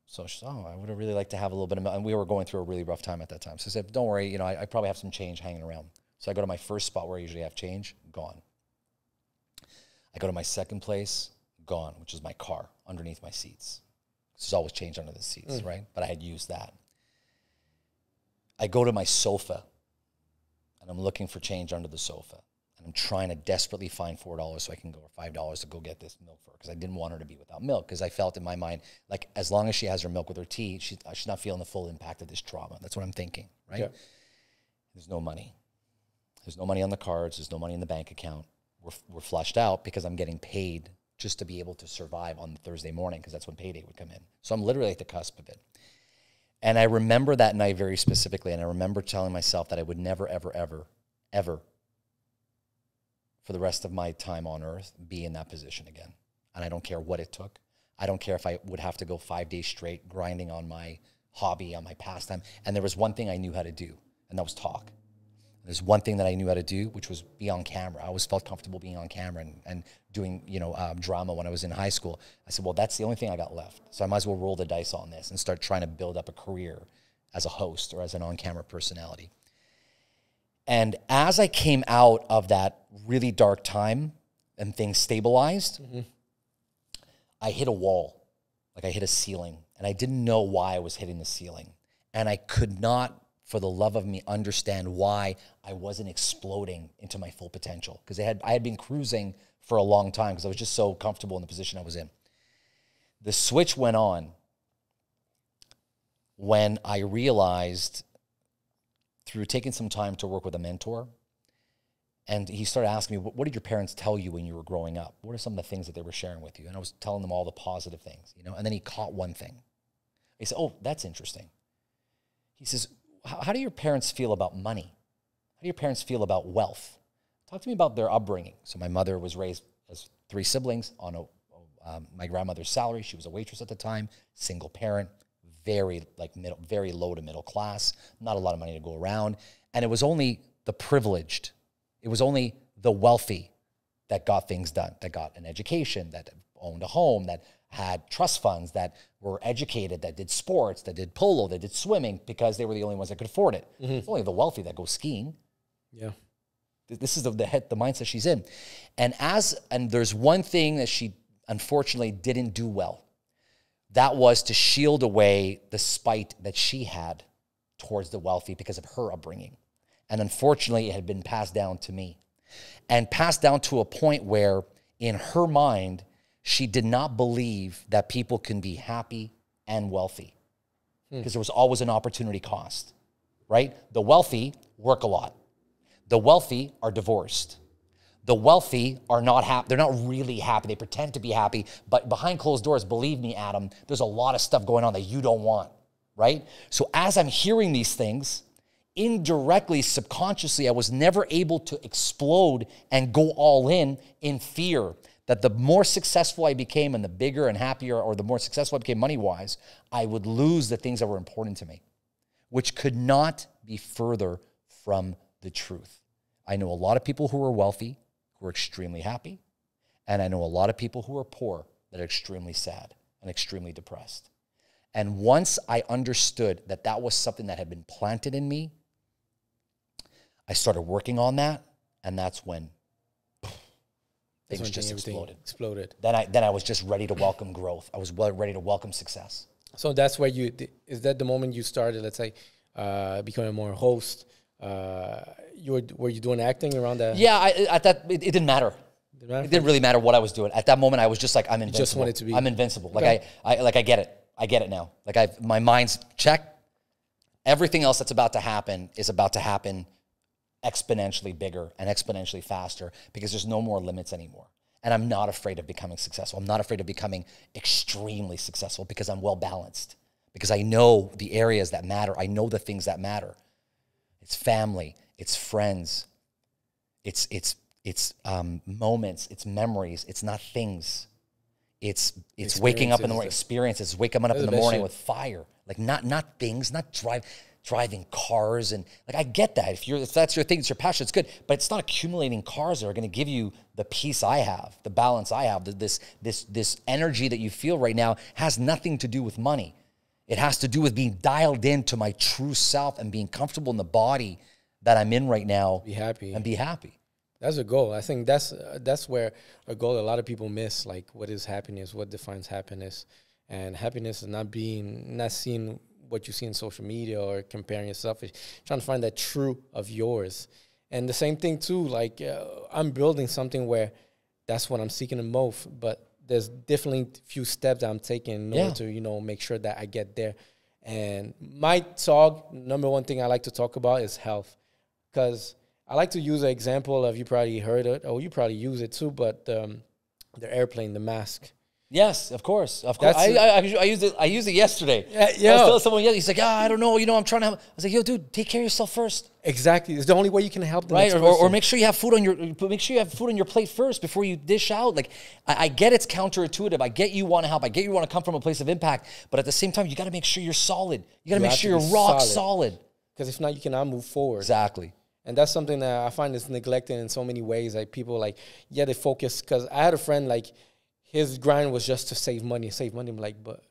So she said, "Oh, I would have really liked to have a little bit of milk." And we were going through a really rough time at that time. So I said, "Don't worry, I probably have some change hanging around." So I go to my first spot where I usually have change, gone. I go to my second place, gone, which is my car, underneath my seats. There's always change under the seats, right? But I had used that. I go to my sofa, and I'm looking for change under the sofa. And I'm trying to desperately find $4 so I can go, or $5 to go get this milk for her, because I didn't want her to be without milk, because I felt in my mind, like, as long as she has her milk with her tea, she's not feeling the full impact of this trauma. That's what I'm thinking, right? Yeah. There's no money. There's no money on the cards. There's no money in the bank account. We're flushed out because I'm getting paid just to be able to survive on Thursday morning, because that's when payday would come in. So I'm literally at the cusp of it. And I remember that night very specifically, and I remember telling myself that I would never, ever, ever, ever, for the rest of my time on earth, be in that position again. And I don't care what it took. I don't care if I would have to go 5 days straight grinding on my hobby, on my pastime. And there was one thing I knew how to do, and that was talk. There's one thing that I knew how to do, which was be on camera. I always felt comfortable being on camera and doing, drama when I was in high school. I said, well, that's the only thing I got left. So I might as well roll the dice on this and start trying to build up a career as a host or as an on-camera personality. And as I came out of that really dark time and things stabilized, I hit a wall, like I hit a ceiling, and I didn't know why I was hitting the ceiling. And I could not, for the love of me, understand why I wasn't exploding into my full potential, because I had been cruising for a long time because I was just so comfortable in the position I was in. The switch went on when I realized, through taking some time to work with a mentor, and he started asking me, what did your parents tell you when you were growing up? What are some of the things that they were sharing with you? And I was telling them all the positive things, and then he caught one thing. He said, "Oh, that's interesting." He says, how do your parents feel about money? How do your parents feel about wealth? Talk to me about their upbringing. So my mother was raised as 3 siblings on my grandmother's salary. She was a waitress at the time, single parent, very low to middle class, not a lot of money to go around. And it was only the privileged, it was only the wealthy that got things done, that got an education, that owned a home, that had trust funds, that were educated, that did sports, that did polo, that did swimming, because they were the only ones that could afford it. It's only the wealthy that go skiing. Yeah. This is the mindset she's in. And there's one thing that she unfortunately didn't do well. That was to shield away the spite that she had towards the wealthy because of her upbringing. And unfortunately, it had been passed down to me. And passed down to a point where, in her mind, she did not believe that people can be happy and wealthy, because there was always an opportunity cost, right? The wealthy work a lot. The wealthy are divorced. The wealthy are not happy. They're not really happy. They pretend to be happy, but behind closed doors, believe me, Adam, there's a lot of stuff going on that you don't want, right? So as I'm hearing these things, indirectly, subconsciously, I was never able to explode and go all in fear that the more successful I became and the bigger and happier, or the more successful I became money-wise, I would lose the things that were important to me, which could not be further from the truth. I know a lot of people who are wealthy, who who are extremely happy. And I know a lot of people who are poor that are extremely sad and extremely depressed. And once I understood that that was something that had been planted in me, I started working on that, and that's when things just exploded. Then I was just ready to welcome growth. I was ready to welcome success. So that's where is that the moment you started, let's say, becoming more a host? Were you doing acting around that? Yeah, it didn't matter. It didn't really matter what I was doing. At that moment, I was just like, I'm invincible. Just wanted to be. I'm invincible. Okay. Like I get it. I get it now. Like my mind's checked. Everything else that's about to happen is about to happen exponentially bigger and exponentially faster because there's no more limits anymore. And I'm not afraid of becoming successful. I'm not afraid of becoming extremely successful because I'm well balanced, because I know the areas that matter. I know the things that matter. It's family, it's friends, it's moments, it's memories, it's not things. It's waking up in the morning, experiences. It's waking up in the morning with fire. Like not things, not driving cars, and like I get that. If that's your thing, it's your passion, it's good. But it's not accumulating cars that are going to give you the peace I have, the balance I have. This energy that you feel right now has nothing to do with money. It has to do with being dialed into my true self and being comfortable in the body that I'm in right now. Be happy. And be happy. That's a goal. I think that's where a goal a lot of people miss. Like, what is happiness? What defines happiness? And happiness is not seeing what you see in social media or comparing yourself. It's trying to find that true of yours. And the same thing too, like I'm building something where that's what I'm seeking the most, but there's definitely a few steps that I'm taking in order to, make sure that I get there. And my talk, number one thing I like to talk about is health, because I like to use an example of, you probably heard it, or you probably use it too, but the airplane, the mask. Yes, of course. I used it yesterday. Yeah. I was telling someone, he's like, I don't know, I'm trying to help. I was like, yo, dude, take care of yourself first. Exactly. It's the only way you can help the right? next person. Or make sure you have food on your plate first before you dish out. Like, I get it's counterintuitive. I get you want to help. I get you want to come from a place of impact. But at the same time, you got to make sure you're solid. You got to make sure you're rock solid. Because if not, you cannot move forward. Exactly. And that's something that I find is neglected in so many ways. Like, people, they focus. Because I had a friend, his grind was just to save money. I'm like, but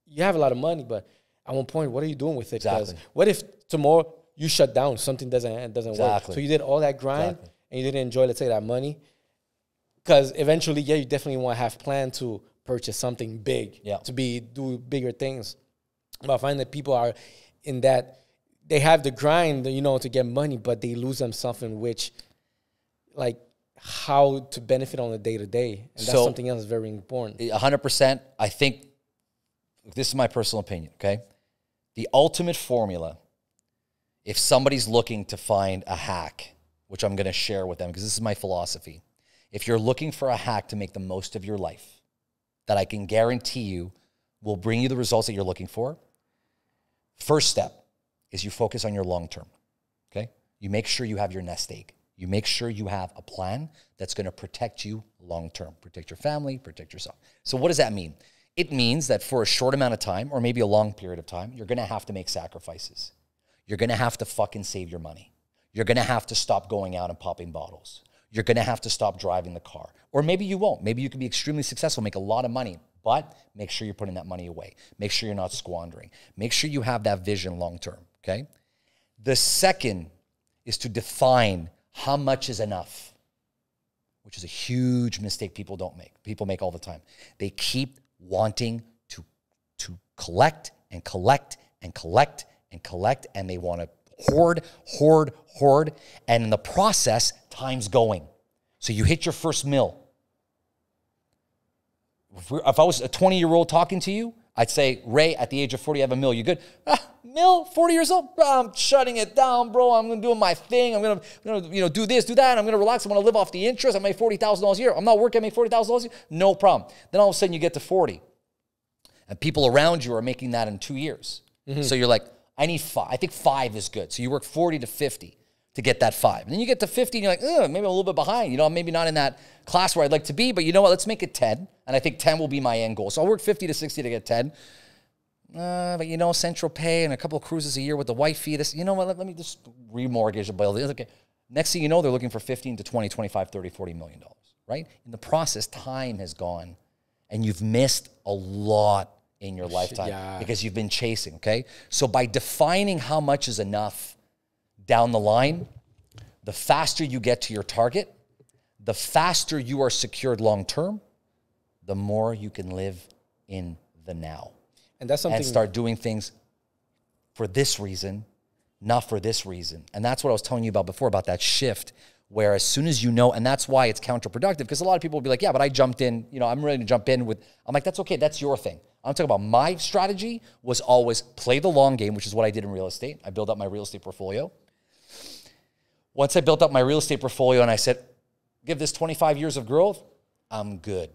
you have a lot of money, but at one point, what are you doing with it? Exactly. What if tomorrow you shut down, something doesn't work? So you did all that grind and you didn't enjoy, let's say, that money. Because eventually, you definitely want to have plan to purchase something big, to do bigger things. But I find that people are in that, they have the grind, to get money, but they lose themselves in which, how to benefit on a day-to-day. And that's something else very important. 100%. I think, this is my personal opinion, okay? The ultimate formula, if somebody's looking to find a hack, which I'm going to share with them because this is my philosophy, if you're looking for a hack to make the most of your life, that I can guarantee you will bring you the results that you're looking for, first step is you focus on your long-term, okay? You make sure you have your nest egg. You make sure you have a plan that's going to protect you long-term, protect your family, protect yourself. So what does that mean? It means that for a short amount of time, or maybe a long period of time, you're going to have to make sacrifices. You're going to have to fucking save your money. You're going to have to stop going out and popping bottles. You're going to have to stop driving the car. Or maybe you won't. Maybe you can be extremely successful, make a lot of money, but make sure you're putting that money away. Make sure you're not squandering. Make sure you have that vision long-term, okay? The second is to define how much is enough, which is a huge mistake people make all the time. They keep wanting to collect and collect and collect and collect, and they want to hoard, and in the process, time's going. So you hit your first mill. If I was a 20-year-old talking to you, I'd say, Ray, at the age of 40, I have a mill. You good? Mill, 40 years old? Bro, I'm shutting it down, bro. I'm going to do my thing. I'm going to do this, do that. I'm going to relax. I'm going to live off the interest. I make $40,000 a year. I'm not working. I make $40,000 a year. No problem. Then all of a sudden you get to 40. And people around you are making that in 2 years. Mm-hmm. So you're like, I need 5. I think 5 is good. So you work 40 to 50 to get that 5. And then you get to 50 and you're like, maybe I'm a little bit behind. I'm maybe not in that class where I'd like to be, but you know what? Let's make it 10. And I think 10 will be my end goal. So I'll work 50 to 60 to get 10. But Central Pay and a couple of cruises a year with the wifey. You know what? Let me just remortgage the bill. Okay. Next thing you know, they're looking for 15 to 20, 25, 30, 40 million dollars, right? In the process, time has gone and you've missed a lot in your lifetime because you've been chasing, okay? So by defining how much is enough down the line, the faster you get to your target, the faster you are secured long-term, the more you can live in the now. And that's something. And start doing things for this reason, not for this reason. And that's what I was telling you about before, about that shift, where as soon as you know, and that's why it's counterproductive, because a lot of people will be like, yeah, but I jumped in, you know, I'm ready to jump in with, I'm like, that's okay, that's your thing. I'm talking about my strategy was always play the long game, which is what I did in real estate. I built up my real estate portfolio. Once I built up my real estate portfolio and I said, give this 25 years of growth, I'm good.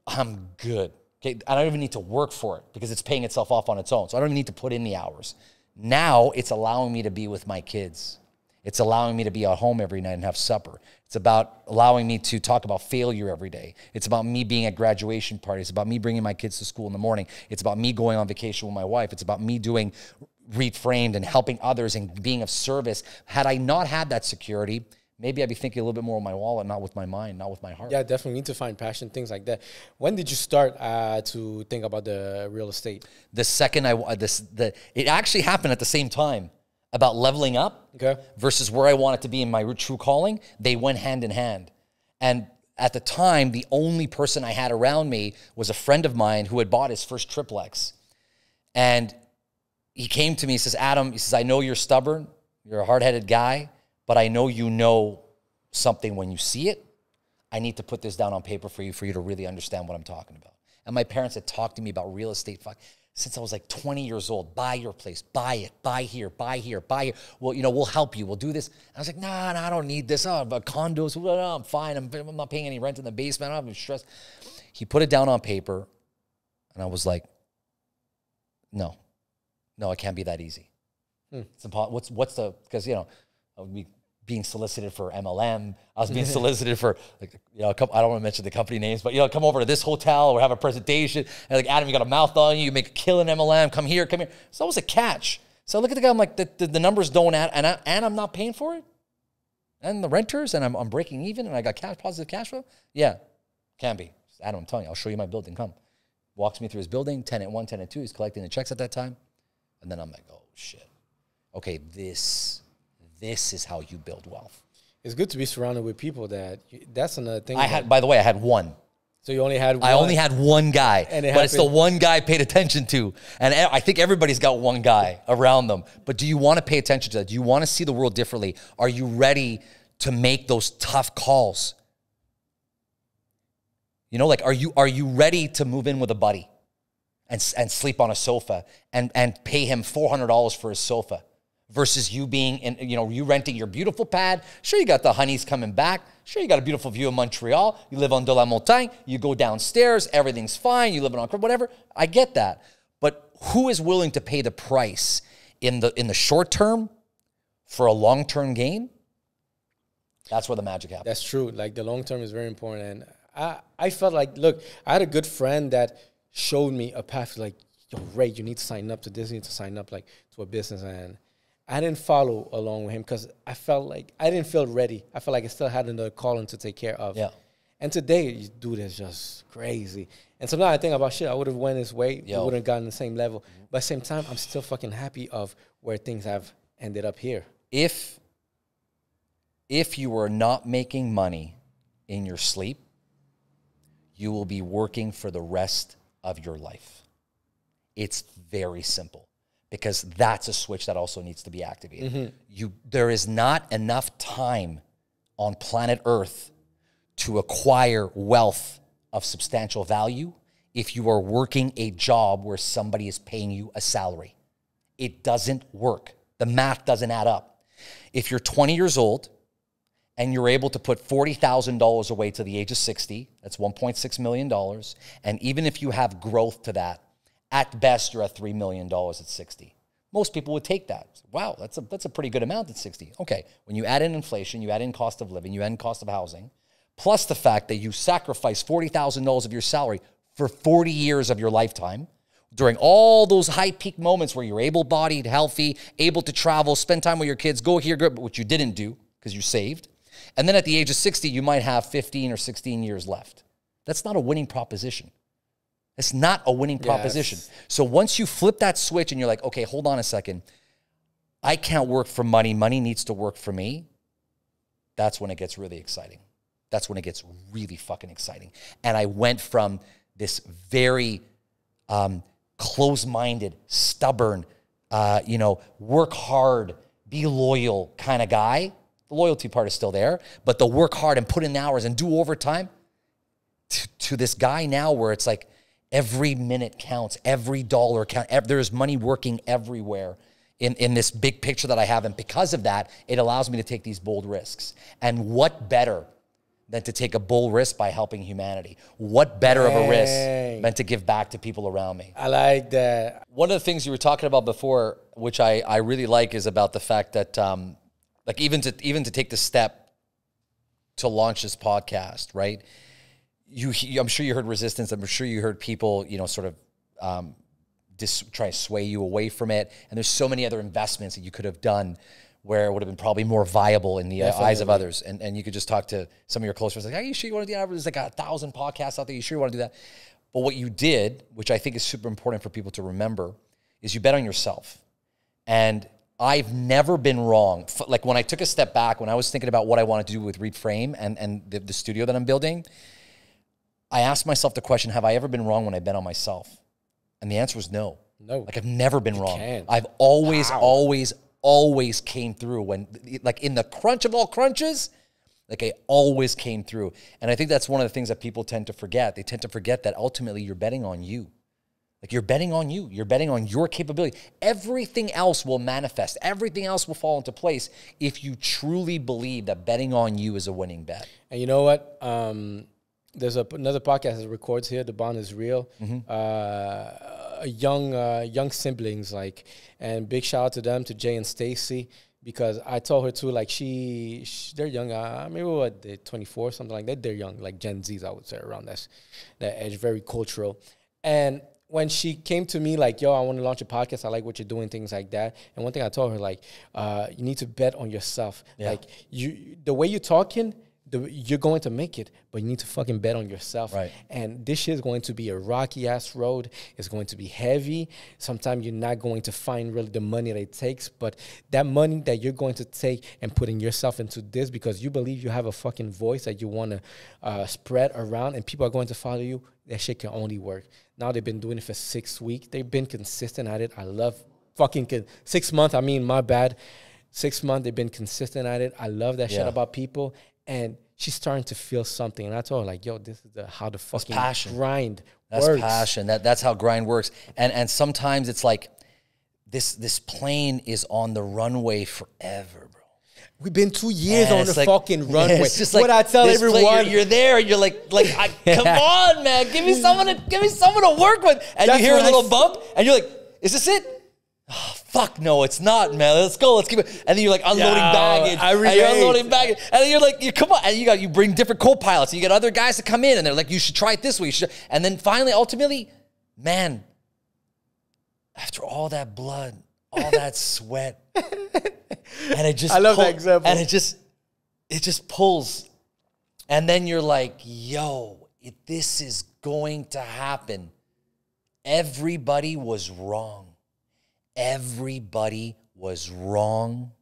I'm good. Okay, I don't even need to work for it because it's paying itself off on its own. So I don't even need to put in the hours. Now it's allowing me to be with my kids. It's allowing me to be at home every night and have supper. It's about allowing me to talk about failure every day. It's about me being at graduation parties. It's about me bringing my kids to school in the morning. It's about me going on vacation with my wife. It's about me doing Reframed and helping others and being of service. Had I not had that security, maybe I'd be thinking a little bit more with my wallet, not with my mind, not with my heart. Yeah, definitely need to find passion, things like that. When did you start to think about the real estate? The second it actually happened at the same time. About leveling up versus where I wanted to be in my true calling, they went hand in hand. And at the time, the only person I had around me was a friend of mine who had bought his first triplex. And he came to me, he says, Adam, he says, I know you're stubborn, you're a hard-headed guy, but I know you know something when you see it. I need to put this down on paper for you to really understand what I'm talking about. And my parents had talked to me about real estate since I was like 20 years old. Buy your place, buy it, buy here, buy here, buy here. Well, you know, we'll help you. We'll do this. And I was like, nah, I don't need this. Oh, but condos, no, I'm fine. I'm not paying any rent in the basement. I don't have any stress. He put it down on paper, and I was like, no, it can't be that easy. It's impossible. Because, you know, I would be being solicited for MLM. I was being solicited for, like, you know, I don't want to mention the company names, but, you know, come over to this hotel or have a presentation. And like, Adam, you got a mouth on you. You make a killing MLM. Come here, come here. So that was a catch. So I look at the guy. I'm like, the numbers don't add, and I'm not paying for it. And the renters, and I'm breaking even, and I got positive cash flow. Yeah, can be. Adam, I'm telling you, I'll show you my building. Come. Walks me through his building. Tenant 1, tenant 2. He's collecting the checks at that time. And then I'm like, oh shit. Okay, this is how you build wealth. It's good to be surrounded with people that's another thing. By the way, I had one. So you only had one? I only had one guy, but it's the one guy I paid attention to. And I think everybody's got one guy around them. But do you want to pay attention to that? Do you want to see the world differently? Are you ready to make those tough calls? You know, like, are you ready to move in with a buddy and sleep on a sofa and pay him $400 for his sofa? Versus you being in, you know, you renting your beautiful pad. Sure, you got the honeys coming back. Sure, you got a beautiful view of Montreal. You live on de la Montagne. You go downstairs. Everything's fine. You live on whatever. I get that. But who is willing to pay the price in the short term for a long-term gain? That's where the magic happens. That's true. Like, the long term is very important. And I felt like, look, I had a good friend that showed me a path. Like, yo, Ray, you need to sign up to this. You need to sign up, like, to a business. And I didn't follow along with him because I felt like I didn't feel ready. I felt like I still had another calling to take care of. Yeah. And today, dude, is just crazy. And so now I think about shit. I would have went his way. We wouldn't have gotten the same level. But at the same time, I'm still fucking happy of where things have ended up here. If you are not making money in your sleep, you will be working for the rest of your life. It's very simple. Because that's a switch that also needs to be activated. There is not enough time on planet Earth to acquire wealth of substantial value if you are working a job where somebody is paying you a salary. It doesn't work. The math doesn't add up. If you're 20 years old and you're able to put $40,000 away to the age of 60, that's $1.6 million. And even if you have growth to that, at best, you're at $3 million at 60. Most people would take that. Wow, that's a pretty good amount at 60. Okay, when you add in inflation, you add in cost of living, you add in cost of housing, plus the fact that you sacrifice $40,000 of your salary for 40 years of your lifetime, during all those high peak moments where you're able-bodied, healthy, able to travel, spend time with your kids, go here, go, which you didn't do. because you saved. And then at the age of 60, you might have 15 or 16 years left. That's not a winning proposition. It's not a winning proposition. Yes. So once you flip that switch and you're like, okay, hold on a second. I can't work for money. Money needs to work for me. That's when it gets really exciting. That's when it gets really fucking exciting. And I went from this very close-minded, stubborn, work hard, be loyal kind of guy. The loyalty part is still there, but the work hard and put in the hours and do overtime to this guy now where it's like every minute counts, every dollar counts. There's money working everywhere in this big picture that I have. And because of that, it allows me to take these bold risks. And what better than to take a bold risk by helping humanity? What better of a risk than to give back to people around me? I like that. One of the things you were talking about before, which I really like, is about the fact that like even to take the step to launch this podcast, right? I'm sure you heard resistance. I'm sure you heard people, sort of try to sway you away from it. And there's so many other investments that you could have done where it would have been probably more viable in the eyes of others. And you could just talk to some of your close friends, like, are you sure you want to do that? There's like 1,000 podcasts out there. You sure you want to do that? But what you did, which I think is super important for people to remember, is you bet on yourself. And I've never been wrong. Like when I took a step back, when I was thinking about what I wanted to do with Reid Frame and the studio that I'm building, I asked myself the question, have I ever been wrong when I bet on myself? And the answer was no. No. Like I've never been wrong. Can't. I've always came through when, like in the crunch of all crunches, like I always came through. And I think that's one of the things that people tend to forget. They tend to forget that ultimately you're betting on you. Like you're betting on you. You're betting on your capability. Everything else will manifest. Everything else will fall into place if you truly believe that betting on you is a winning bet. And you know what? There's another podcast that records here. The Bond is Real. Young siblings, like, and big shout out to them, to Jay and Stacy, because I told her too, like they're young. Maybe what, they're 24, something like that. They're young, like Gen Zs, I would say, around that edge, very cultural. And when she came to me like, yo, I want to launch a podcast, I like what you're doing, things like that. And one thing I told her, like, you need to bet on yourself. Yeah. Like the way you're talking, you're going to make it, but you need to fucking bet on yourself. Right. And this shit is going to be a rocky-ass road. It's going to be heavy. Sometimes you're not going to find really the money that it takes, but that money that you're going to take and putting yourself into this because you believe you have a fucking voice that you want to spread around and people are going to follow you, that shit can only work. Now they've been doing it for 6 weeks. They've been consistent at it. I love fucking 6 months. I mean, my bad. 6 months, they've been consistent at it. I love that shit about people. And she's starting to feel something. And I told her, like, yo, this is how the fucking grind works. That's passion. That's how grind works. And sometimes it's like this plane is on the runway forever, bro. We've been 2 years on the fucking runway. It's just like, what I tell everyone. You're there and you're like come on, man. Give me someone to work with. And you hear a little bump and you're like, is this it? Oh, fuck no, it's not, man. Let's go. Let's keep it. And then you're like unloading baggage. And you're unloading baggage. And then you're like, come on. And you bring different co-pilots. And you get other guys to come in and they're like, you should try it this way. And then finally, ultimately, man, after all that blood, all that sweat, and it just, I love that example. And it just pulls. And then you're like, yo, if this is going to happen, everybody was wrong. Everybody was wrong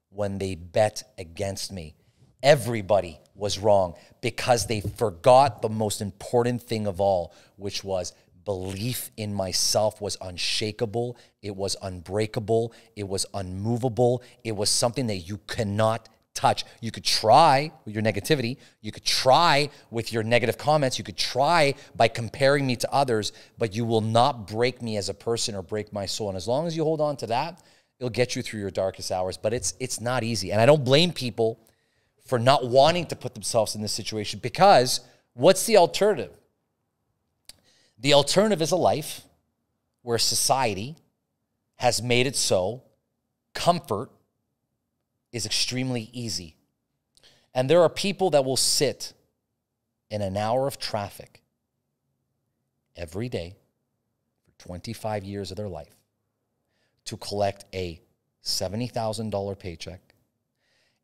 when they bet against me. Everybody was wrong because they forgot the most important thing of all, which was belief in myself was unshakable. It was unbreakable. It was unmovable. It was something that you cannot touch. You could try with your negativity. You could try with your negative comments. You could try by comparing me to others, but you will not break me as a person or break my soul. And as long as you hold on to that, it'll get you through your darkest hours. But it's not easy. And I don't blame people for not wanting to put themselves in this situation, because what's the alternative? The alternative is a life where society has made it so comfort is extremely easy. And there are people that will sit in an hour of traffic every day for 25 years of their life to collect a $70,000 paycheck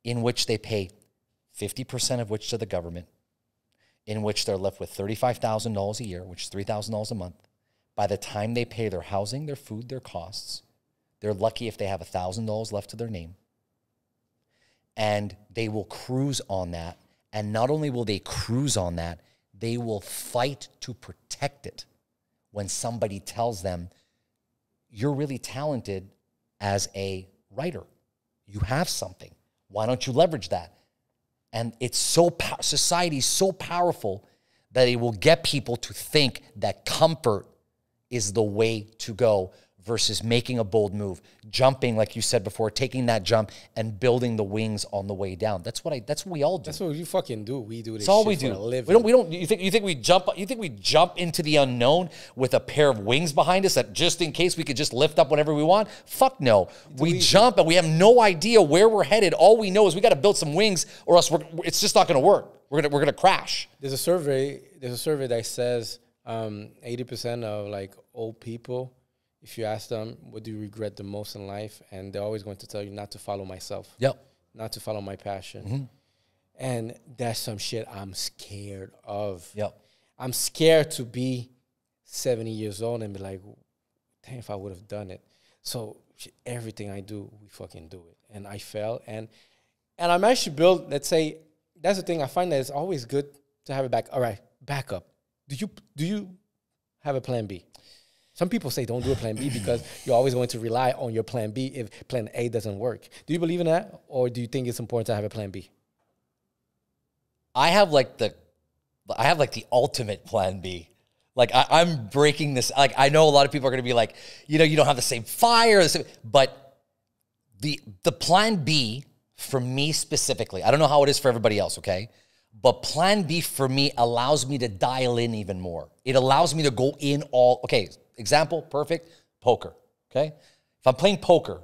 in which they pay 50% of which to the government, in which they're left with $35,000 a year, which is $3,000 a month. By the time they pay their housing, their food, their costs, they're lucky if they have $1,000 left to their name. And they will cruise on that. And not only will they cruise on that, they will fight to protect it when somebody tells them, you're really talented as a writer. You have something. Why don't you leverage that? And it's so, society's so powerful that it will get people to think that comfort is the way to go versus making a bold move, jumping, like you said before, taking that jump and building the wings on the way down. That's what we all do. That's what you fucking do. We do this. That's all shit we for do. a living. We don't. You think we jump into the unknown with a pair of wings behind us that just in case we could just lift up whenever we want? Fuck no. We jump and we have no idea where we're headed. All we know is we got to build some wings, or else it's just not going to work. We're gonna crash. There's a survey that says 80% of like old people, if you ask them, what do you regret the most in life? And they're always going to tell you not to follow myself. Yep. Not to follow my passion. And that's some shit I'm scared of. Yep. I'm scared to be 70 years old and be like, damn, if I would have done it. So everything I do, we fucking do it. And I fail. And I managed to build, let's say, that's the thing. I find that it's always good to have it back. All right, backup. Do you have a plan B? Some people say don't do a plan B because you're always going to rely on your plan B if plan A doesn't work. Do you believe in that? Or do you think it's important to have a plan B? I have like the ultimate plan B. Like I'm breaking this. Like I know a lot of people are going to be like, you don't have the same fire, but the plan B for me specifically, I don't know how it is for everybody else, okay? But plan B for me allows me to dial in even more. It allows me to go in okay, example, perfect, poker, okay? If I'm playing poker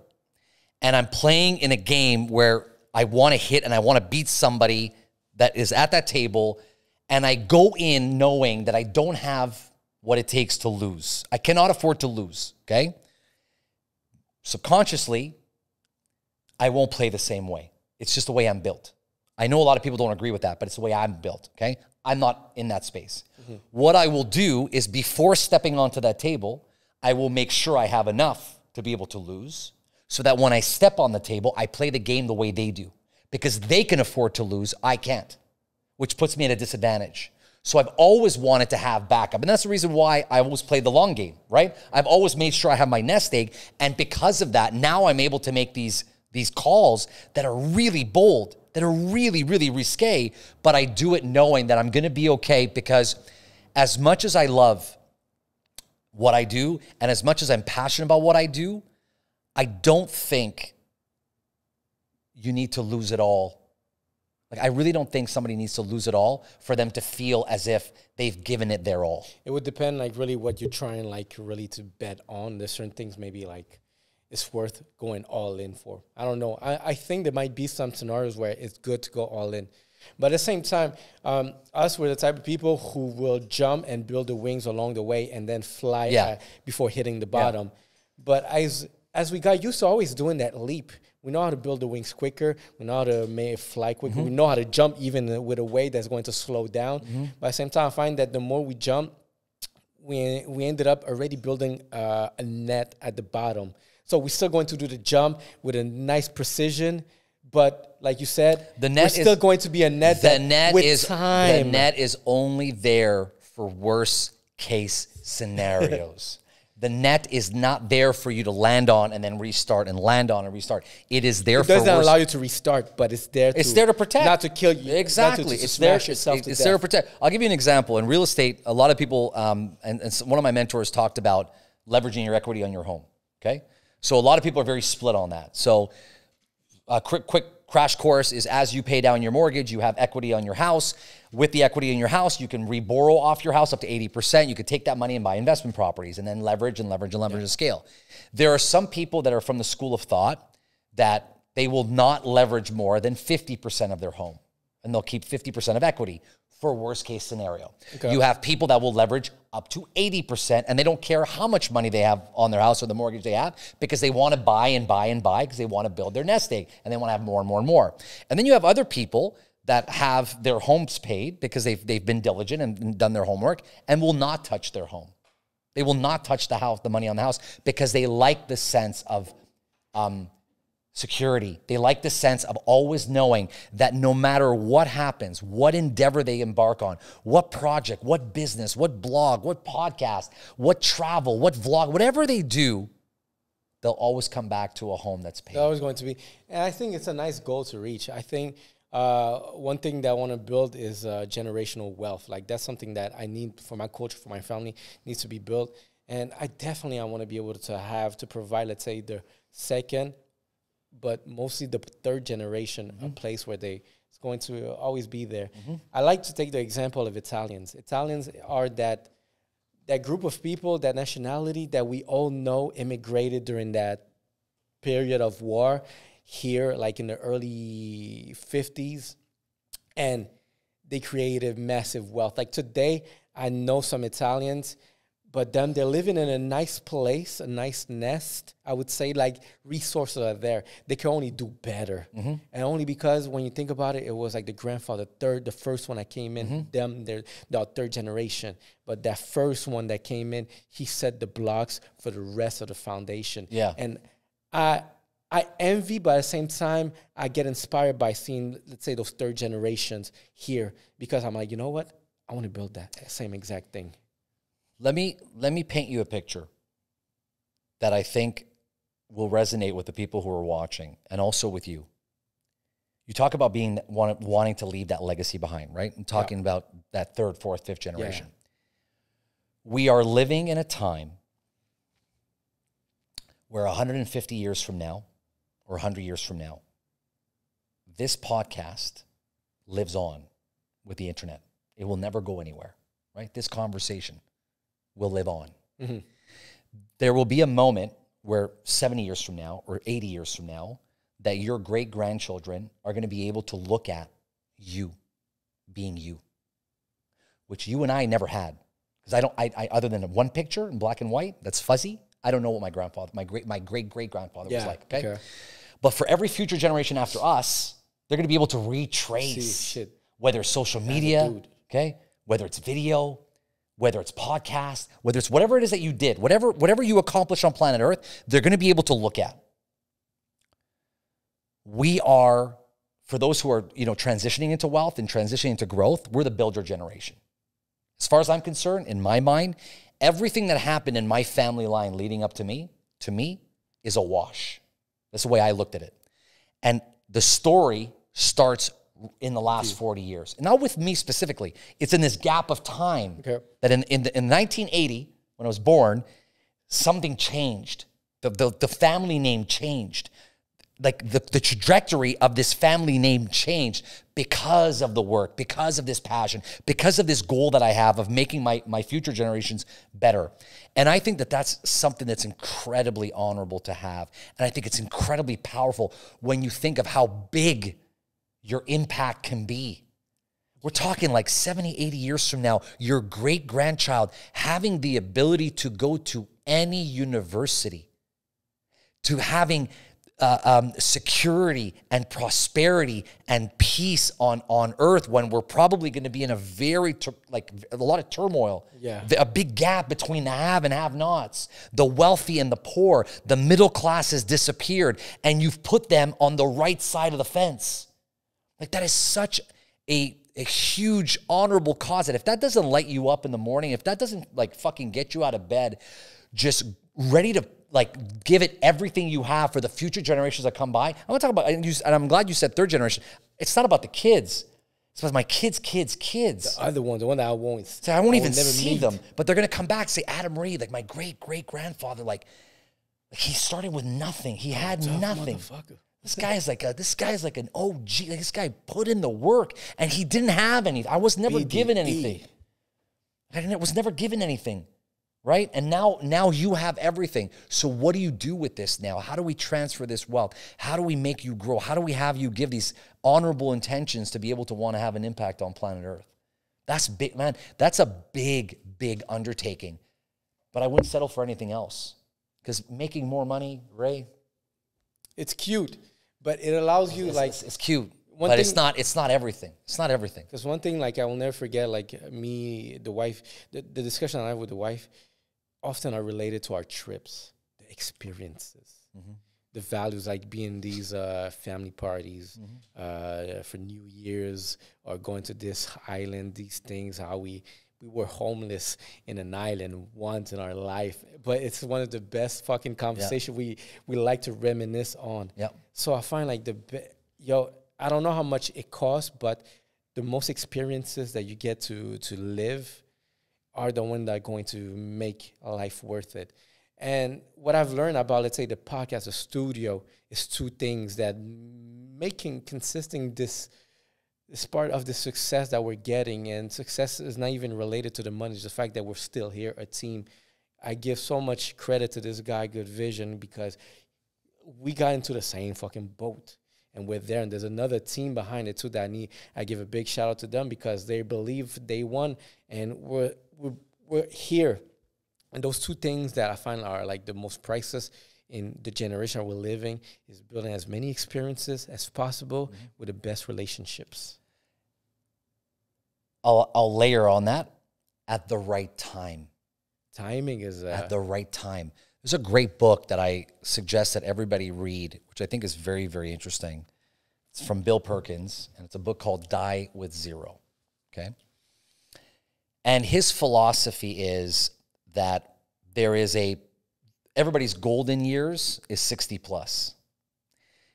and I'm playing in a game where I want to hit and I want to beat somebody that is at that table, and I go in knowing that I don't have what it takes to lose. I cannot afford to lose, okay? Subconsciously, I won't play the same way. It's just the way I'm built. I know a lot of people don't agree with that, but it's the way I'm built, okay? I'm not in that space. What I will do is before stepping onto that table, I will make sure I have enough to be able to lose so that when I step on the table, I play the game the way they do. Because they can afford to lose, I can't, which puts me at a disadvantage. So I've always wanted to have backup. And that's the reason why I always played the long game, right? I've always made sure I have my nest egg. And because of that, now I'm able to make these calls that are really bold, that are really, really risque, but I do it knowing that I'm going to be okay because as much as I love what I do and as much as I'm passionate about what I do, I don't think you need to lose it all. Like, I really don't think somebody needs to lose it all for them to feel as if they've given it their all. It would depend, like, really what you're trying, like, really to bet on. There's certain things maybe, like, it's worth going all in for. I don't know. I think there might be some scenarios where it's good to go all in. But at the same time, us, we're the type of people who will jump and build the wings along the way and then fly before hitting the bottom. Yeah. But as we got used to always doing that leap, we know how to build the wings quicker. We know how to make it fly quicker. We know how to jump even with a way that's going to slow down. But at the same time, I find that the more we jump, we ended up already building a net at the bottom. So we're still going to do the jump with a nice precision. But like you said, the net is still going to be a net. The net is only there for worst case scenarios. The net is not there for you to land on and then restart and land on and restart. It is there for It doesn't allow you to restart, but it's there to protect. Not to kill you. Exactly. It's there to protect. I'll give you an example. In real estate, a lot of people, and one of my mentors talked about leveraging your equity on your home, okay? So a lot of people are very split on that. So a quick crash course is as you pay down your mortgage, you have equity on your house. With the equity in your house, you can reborrow off your house up to 80%. You could take that money and buy investment properties and then leverage and scale. There are some people that are from the school of thought that they will not leverage more than 50% of their home, and they'll keep 50% of equity for a worst case scenario. Okay. You have people that will leverage up to 80%, and they don't care how much money they have on their house or the mortgage they have, because they want to buy and buy and buy, because they want to build their nest egg, and they want to have more and more and more. And then you have other people that have their homes paid because they've been diligent and done their homework, and will not touch their home. They will not touch the house, the money on the house, because they like the sense of security. They like the sense of always knowing that no matter what happens, what endeavor they embark on, what project, what business, what blog, what podcast, what travel, what vlog, whatever they do, they'll always come back to a home that's paid. It's always going to be. And I think it's a nice goal to reach. I think one thing that I want to build is generational wealth. Like, that's something that I need for my culture, for my family, needs to be built. And I want to be able to provide, let's say, the second, but mostly the third generation, a place where it's going to always be there. I like to take the example of Italians. Italians are that group of people, that nationality that we all know immigrated during that period of war here, like in the early 50s, and they created massive wealth. Like today, I know some Italians, but they're living in a nice place, a nice nest. I would say, like, resources are there. They can only do better. And only because when you think about it, it was like the grandfather, the first one that came in, they're the third generation. But that first one that came in, he set the blocks for the rest of the foundation. Yeah. And I envy, but at the same time, I get inspired by seeing, let's say, those third generations here, because I'm like, you know what? I want to build that same exact thing. Let me paint you a picture that I think will resonate with the people who are watching, and also with you. You talk about wanting to leave that legacy behind, right? I'm talking about that third, fourth, fifth generation. We are living in a time where 150 years from now, or 100 years from now, this podcast lives on with the internet. It will never go anywhere, right? This conversation will live on. There will be a moment where 70 years from now or 80 years from now, that your great-grandchildren are going to be able to look at you being you, which you and I never had. Because I other than one picture in black and white that's fuzzy, I don't know what my great-great-grandfather was like, okay? But for every future generation after us, they're going to be able to retrace, whether it's social media, okay, whether it's video, whether it's podcast, whether it's whatever it is that you did, whatever you accomplished on planet Earth, they're going to be able to look at. We are, for those who are, transitioning into wealth and transitioning into growth, we're the builder generation. As far as I'm concerned, in my mind, everything that happened in my family line leading up to me is a wash. That's the way I looked at it. And the story starts in the last 40 years. And not with me specifically. It's in this gap of time that in 1980, when I was born, something changed. The family name changed. Like the trajectory of this family name changed because of the work, because of this passion, because of this goal that I have of making my future generations better. And I think that that's something that's incredibly honorable to have. And I think it's incredibly powerful when you think of how big your impact can be. We're talking like 70, 80 years from now, your great-grandchild having the ability to go to any university, to having security and prosperity and peace on earth, when we're probably going to be in a a lot of turmoil. A big gap between the have and have-nots, the wealthy and the poor. The middle class has disappeared, and you've put them on the right side of the fence. Like, that is such a huge, honorable cause. And if that doesn't light you up in the morning, if that doesn't fucking get you out of bed, just ready to give it everything you have for the future generations that come by. I want to talk about, and I'm glad you said third generation. It's not about the kids. It's about my kids. The other one, the one that I won't. So I won't even see them, but they're going to come back and say, Adam Reid, like my great-great-grandfather, he started with nothing. He had nothing. This guy's like an OG. This guy put in the work, and he didn't have anything. I was never given anything. I was never given anything, right? And now you have everything. So what do you do with this now? How do we transfer this wealth? How do we make you grow? How do we have you give these honorable intentions to be able to want to have an impact on planet Earth? That's big, man. That's a big, big undertaking. But I wouldn't settle for anything else. Because making more money, Ray, it's cute, but it allows you it's cute. But it's not everything. It's not everything. Because one thing, like, I will never forget, like, me, the wife, the discussion I have with the wife often are related to our trips, the experiences, the values, like being these family parties for New Year's or going to this island, these things, how we were homeless in an island once in our life. But it's one of the best fucking conversations we like to reminisce on. Yeah. So I find like I don't know how much it costs, but the most experiences that you get to live are the ones that are going to make a life worth it. And what I've learned about, let's say, the podcast, the studio, is two things that making consisting this part of the success that we're getting. And success is not even related to the money. It's the fact that we're still here, a team. I give so much credit to this guy, Good Vision, because we got into the same fucking boat. And we're there, and there's another team behind it too that I give a big shout out to them because they believe they won, and we're here. And those two things that I find are like the most priceless in the generation we're living is building as many experiences as possible with the best relationships. I'll layer on that at the right time. Timing is at the right time. There's a great book that I suggest that everybody read, which I think is very, very interesting. It's from Bill Perkins, and it's a book called Die with Zero, okay? And his philosophy is that everybody's golden years is 60 plus.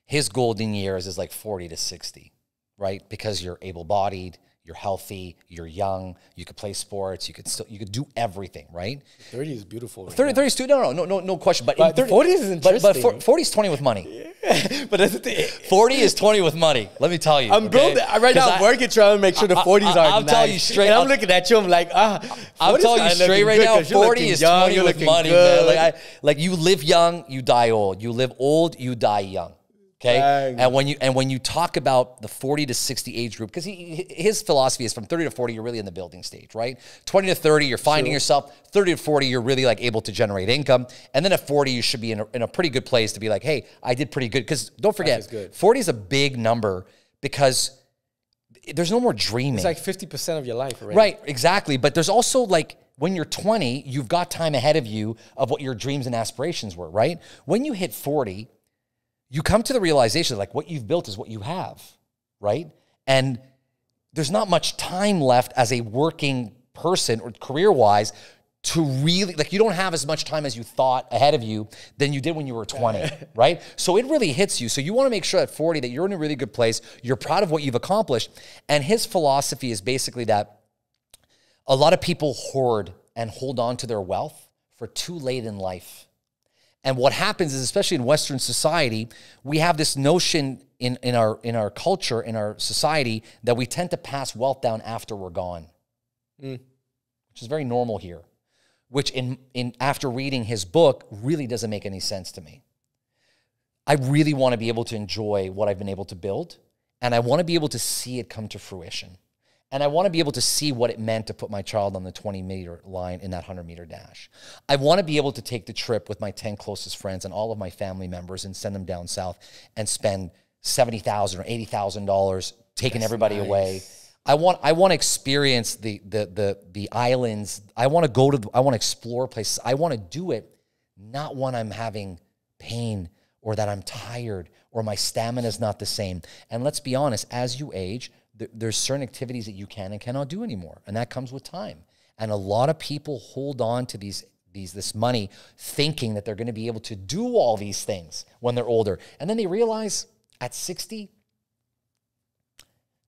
His golden years is like 40 to 60, right? Because you're able-bodied, you're healthy, you're young, you could play sports, you could do everything, right? 30 is beautiful. Right 30 is no question. But 40 is interesting. But 40 is 20 with money. Yeah. But that's the thing. 40 is 20 with money. Let me tell you. I'm building right now. I'm working trying to make sure the 40s are I'll nice. tell you straight. And I'm looking at you. I'm like, I'm telling you straight right now. 40 is 20 with money, man. Like you live young, you die old. You live old, you die young. Okay, Dang. and when you talk about the 40 to 60 age group, because his philosophy is from 30 to 40, you're really in the building stage, right? 20 to 30, you're finding yourself. 30 to 40, you're really like able to generate income, and then at 40, you should be in a pretty good place to be like, hey, I did pretty good. Because don't forget, 40 is a big number because there's no more dreaming. It's like 50% of your life already. Right, exactly. But there's also like when you're 20, you've got time ahead of you of what your dreams and aspirations were, right? When you hit 40. You come to the realization like what you've built is what you have, right? And there's not much time left as a working person or career-wise to really, like you don't have as much time as you thought ahead of you than you did when you were 20, right? So it really hits you. So you want to make sure at 40 that you're in a really good place, you're proud of what you've accomplished. And his philosophy is basically that a lot of people hoard and hold on to their wealth for too late in life. And what happens is, especially in Western society, we have this notion in our culture, in our society, that we tend to pass wealth down after we're gone, which is very normal here, which after reading his book really doesn't make any sense to me. I really want to be able to enjoy what I've been able to build, and I want to be able to see it come to fruition. And I want to be able to see what it meant to put my child on the 20-meter line in that 100-meter dash. I want to be able to take the trip with my 10 closest friends and all of my family members and send them down south and spend $70,000 or $80,000 taking everybody away. I want to experience the islands. I want to explore places. I want to do it not when I'm having pain or that I'm tired or my stamina is not the same. And let's be honest, as you age, there's certain activities that you can and cannot do anymore, and that comes with time. And a lot of people hold on to this money thinking that they're going to be able to do all these things when they're older. And then they realize at 60,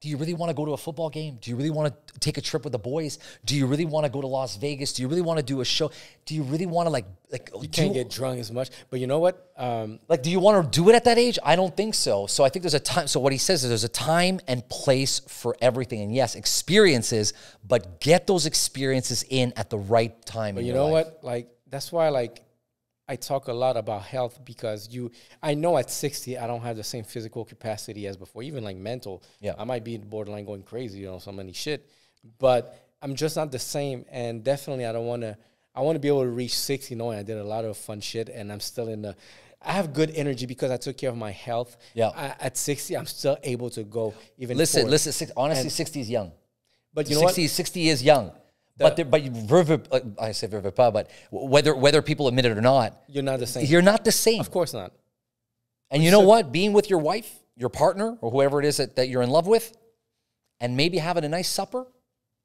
do you really want to go to a football game? Do you really want to take a trip with the boys? Do you really want to go to Las Vegas? Do you really want to do a show? Do you really want to like you can't get drunk as much, but you know what? Like, do you want to do it at that age? I don't think so. So I think there's a time. So what he says is there's a time and place for everything. And yes, experiences, but get those experiences in at the right time. But you know what? Like, that's why, like, I talk a lot about health because I know at 60, I don't have the same physical capacity as before, even like mental. Yeah. I might be borderline going crazy, so many shit. but I'm just not the same. And definitely, I want to be able to reach 60 knowing I did a lot of fun shit, and I'm still I have good energy because I took care of my health. Yeah. At 60, I'm still able to go even Listen, forward. honestly, 60 is young. But you know 60 is young. But I say verve pas, but whether people admit it or not, you're not the same. You're not the same. Of course not. And you know what? Being with your wife, your partner, or whoever it is that you're in love with, and maybe having a nice supper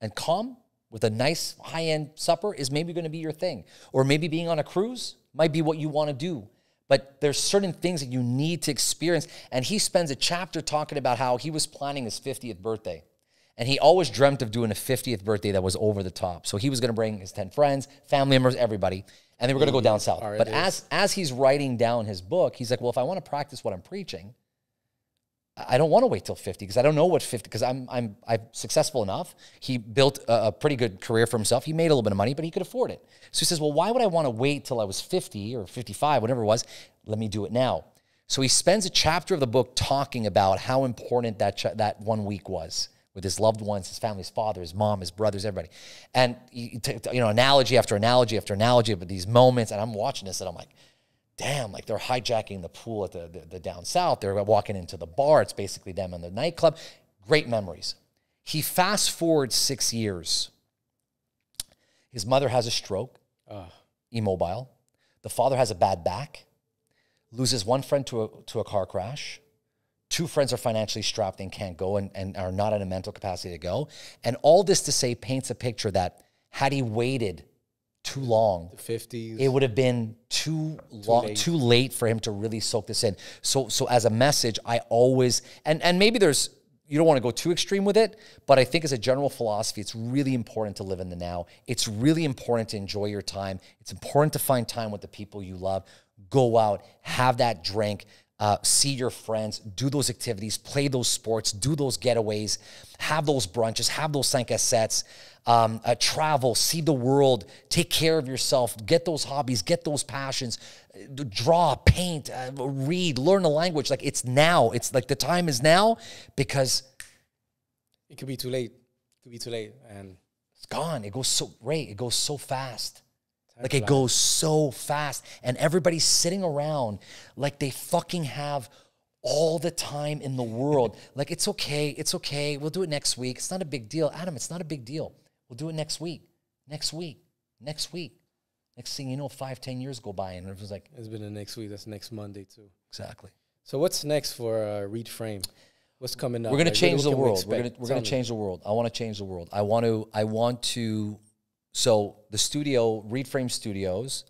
and calm with a nice high-end supper is maybe going to be your thing. Or maybe being on a cruise might be what you want to do. But there's certain things that you need to experience. And he spends a chapter talking about how he was planning his 50th birthday. And he always dreamt of doing a 50th birthday that was over the top. So he was going to bring his 10 friends, family members, everybody. And they were going to go down south. But as he's writing down his book, he's like, well, if I want to practice what I'm preaching, I don't want to wait till 50 because I don't know what 50, because I'm successful enough. He built a pretty good career for himself. He made a little bit of money, but he could afford it. So he says, well, why would I want to wait till I was 50 or 55, whatever it was? Let me do it now. So he spends a chapter of the book talking about how important that 1 week was with his loved ones, his family, his father, his mom, his brothers, everybody. And, analogy after analogy after analogy of these moments. And I'm watching this and I'm like, damn, like they're hijacking the pool at the down south. They're walking into the bar. It's basically them in the nightclub. Great memories. He fast forwards 6 years. His mother has a stroke, immobile. The father has a bad back, loses one friend to a car crash. 2 friends are financially strapped and can't go and are not in a mental capacity to go. And all this to say paints a picture that had he waited too long, the 50s, it would have been too late for him to really soak this in. So as a message, I always, and maybe you don't want to go too extreme with it, but I think as a general philosophy, it's really important to live in the now. It's really important to enjoy your time. It's important to find time with the people you love. Go out, have that drink, see your friends, do those activities, play those sports, do those getaways, have those brunches, have those 5 sets, travel, see the world, take care of yourself, get those hobbies, get those passions, draw, paint, read, learn a language. Like it's now. It's like the time is now because it could be too late. It could be too late. And it's gone. It goes so fast. Like it goes so fast and everybody's sitting around like they fucking have all the time in the world. Like, it's okay. We'll do it next week. It's not a big deal. Adam, it's not a big deal. We'll do it next week. Next thing you know, 5-10 years go by and it was like. It's been the next week. That's next Monday too. Exactly. So what's next for Reid Frame? What's coming up? We're going to change the world. We're going to change the world. I want to change the world. I want to. So the studio, Reid Frame Studios,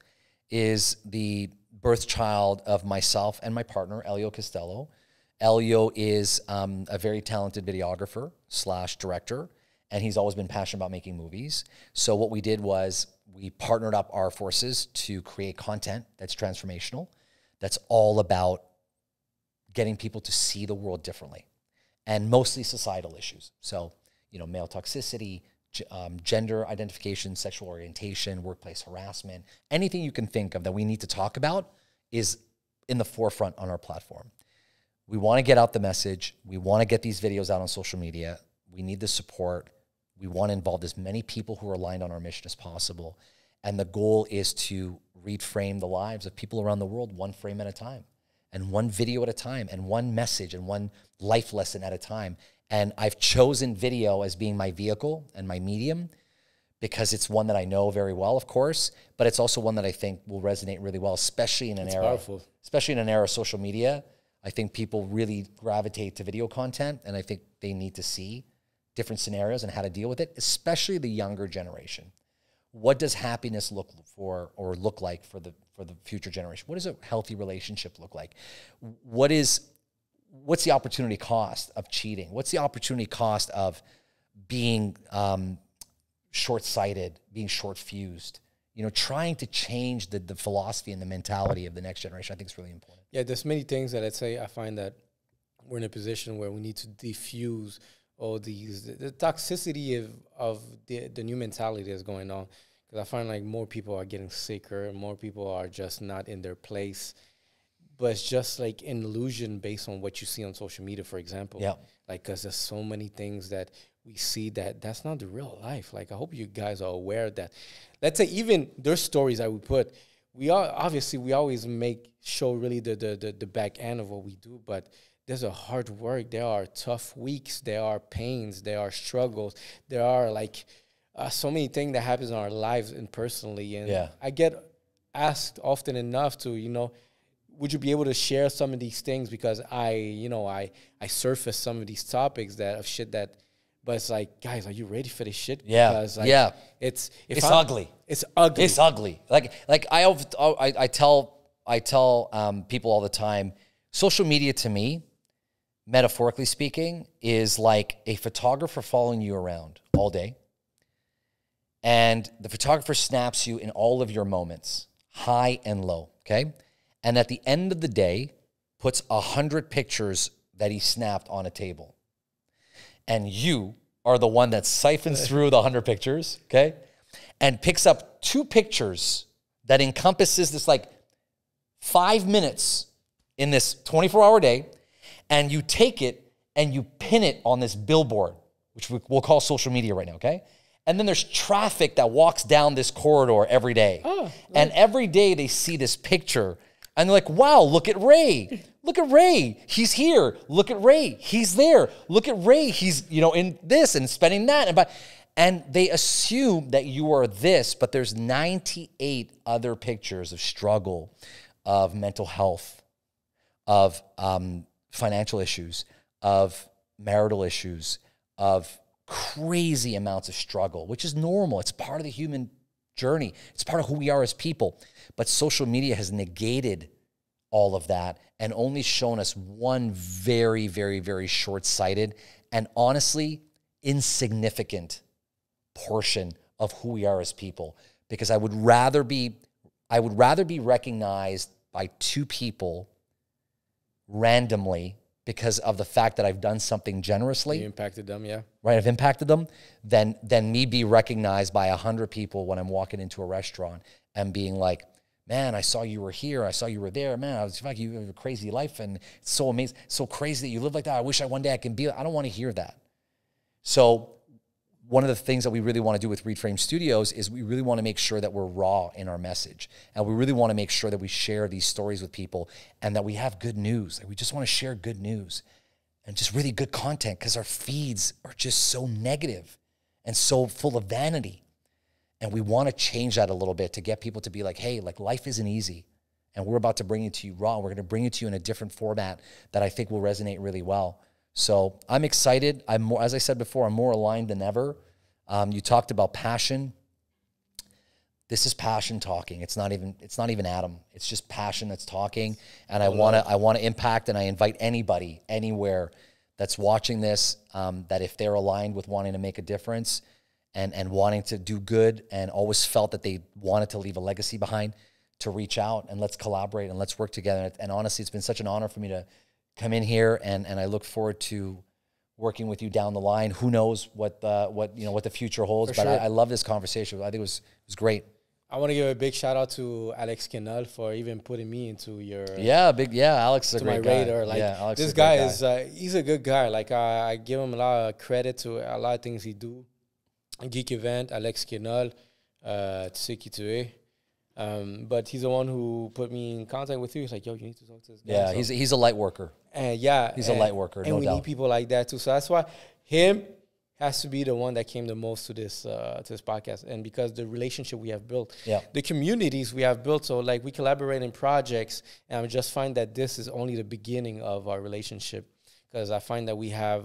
is the birth child of myself and my partner, Elio Costello. Elio is a very talented videographer / director, and he's always been passionate about making movies. So what we did was we partnered up our forces to create content that's transformational, that's all about getting people to see the world differently, and mostly societal issues. So, male toxicity, gender identification, sexual orientation, workplace harassment, anything you can think of that we need to talk about is in the forefront on our platform. We want to get out the message. We want to get these videos out on social media. We need the support. We want to involve as many people who are aligned on our mission as possible. And the goal is to reframe the lives of people around the world one frame at a time, and one video at a time, and one message and one life lesson at a time. And I've chosen video as being my vehicle and my medium because it's one that I know very well, of course, but it's also one that I think will resonate really well, especially in an era of social media. I think people really gravitate to video content, and I think they need to see different scenarios and how to deal with it, especially the younger generation. What does happiness look like for the future generation? What does a healthy relationship look like? What's the opportunity cost of cheating? What's the opportunity cost of being short-sighted, being short-fused? Trying to change the philosophy and the mentality of the next generation, I think is really important. Yeah, there's many things that I find that we're in a position where we need to diffuse all the toxicity of the new mentality that's going on. Because I find like more people are getting sicker, more people are just not in their place. But it's just like an illusion based on what you see on social media, for example. Yeah. Like, because there's so many things that we see that that's not the real life. Like, I hope you guys are aware that, let's say, even there's stories that we put, we always show really the back end of what we do, but there's a hard work. There are tough weeks. There are pains. There are struggles. There are like so many things that happens in our lives and personally. And I get asked often enough to, would you be able to share some of these things? Because I surface some of these topics of shit that, but it's like, guys, are you ready for this shit? Yeah. Because like, it's ugly. It's ugly. It's ugly. Like I tell people all the time, social media to me, metaphorically speaking, is like a photographer following you around all day. And the photographer snaps you in all of your moments, high and low, okay? And at the end of the day, puts 100 pictures that he snapped on a table. And you are the one that siphons through the 100 pictures, okay? And picks up 2 pictures that encompasses this like 5 minutes in this 24-hour day, and you take it and you pin it on this billboard, which we'll call social media right now, okay? And then there's traffic that walks down this corridor every day. And every day they see this picture, and they're like, wow, look at Ray. Look at Ray. He's here. Look at Ray. He's there. Look at Ray. He's, in this and spending that. And they assume that you are this, but there's 98 other pictures of struggle, of mental health, of financial issues, of marital issues, of crazy amounts of struggle, which is normal. It's part of the human journey. It's part of who we are as people. But social media has negated all of that and only shown us one very, very, very short-sighted and honestly insignificant portion of who we are as people. Because I would rather be recognized by 2 people randomly because of the fact that I've done something generously. You impacted them, yeah. Right, I've impacted them, than me be recognized by 100 people when I'm walking into a restaurant and being like, man, I saw you were here, I saw you were there, man, I was like, you have a crazy life, and it's so amazing, so crazy that you live like that. I wish one day I can be. I don't want to hear that. So one of the things that we really want to do with Reid Frame Studios is we really want to make sure that we're raw in our message. And we really want to make sure that we share these stories with people and that we have good news. Like, we just want to share good news and just really good content, because our feeds are just so negative and so full of vanity. And we want to change that a little bit to get people to be like, hey, like, life isn't easy. And we're about to bring it to you raw. We're going to bring it to you in a different format that I think will resonate really well. So I'm excited. I'm more, as I said before, I'm more aligned than ever. You talked about passion. This is passion talking. It's not even Adam. It's just passion that's talking. And I want to impact, and I invite anybody, anywhere that's watching this, that if they're aligned with wanting to make a difference and wanting to do good and always felt that they wanted to leave a legacy behind, to reach out and let's collaborate and let's work together. And honestly, it's been such an honor for me to come in here, and I look forward to working with you down the line. Who knows what the future holds? But sure. I love this conversation. I think it was great. I want to give a big shout out to Alex Kenal for even putting me into your Alex is a great guy. Radar. Like, Alex this guy is he's a good guy. Like, I give him a lot of credit to a lot of things he do. Geek Event, Alex Kenal, tu sais qui tu es. But he's the one who put me in contact with you. He's like, yo, you need to talk to this guy. Yeah, so, he's a light worker. And he's a light worker, and we need people like that too. So that's why him has to be the one that came the most to this podcast. And because the relationship we have built, the communities we have built. So like, we collaborate in projects, and I just find that this is only the beginning of our relationship, because I find that we have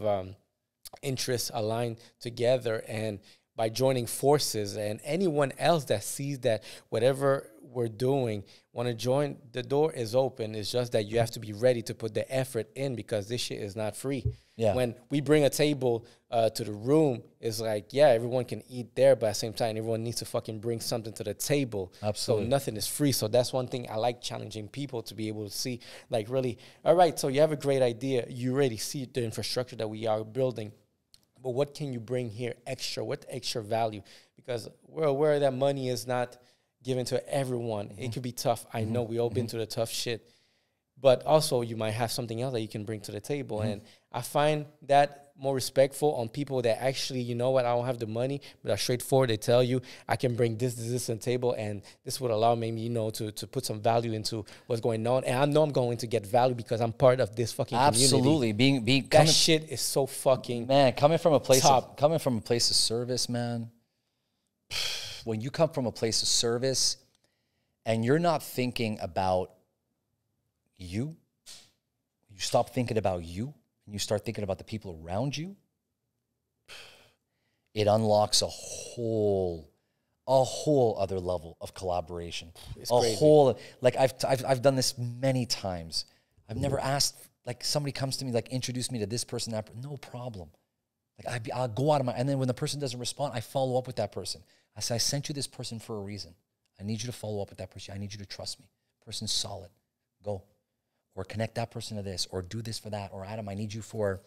interests aligned together, and by joining forces, and anyone else that sees that whatever we're doing want to join, the door is open. It's just that you have to be ready to put the effort in, because this shit is not free. Yeah. When we bring a table to the room, it's like, yeah, everyone can eat there, but at the same time, everyone needs to fucking bring something to the table. Absolutely. So nothing is free. So that's one thing I like, challenging people to be able to see, like, really, all right, so you have a great idea. You already see the infrastructure that we are building. But what can you bring here extra? What extra value? Because we're aware that money is not given to everyone. Mm-hmm. It could be tough. I know we all been through the tough shit. But also, you might have something else that you can bring to the table. And I find that more respectful on people that actually, you know what, I don't have the money, but are straightforward. They tell you, I can bring this on the table, and this would allow me, you know, to put some value into what's going on. And I know I'm going to get value because I'm part of this fucking community. Absolutely. That shit is so fucking coming from a place top. Coming from a place of service, man. When you come from a place of service and you're not thinking about you stop thinking about you, and you start thinking about the people around you, it unlocks a whole other level of collaboration. It's crazy. Like I've done this many times. I've never asked, like, somebody comes to me, like, introduce me to this person, that person. No problem. Like, I'll go out of my, and then when the person doesn't respond, I follow up with that person. I say, I sent you this person for a reason. I need you to follow up with that person. I need you to trust me. Person's solid. Go. Or connect that person to this, or do this for that, or Adam, I need you for,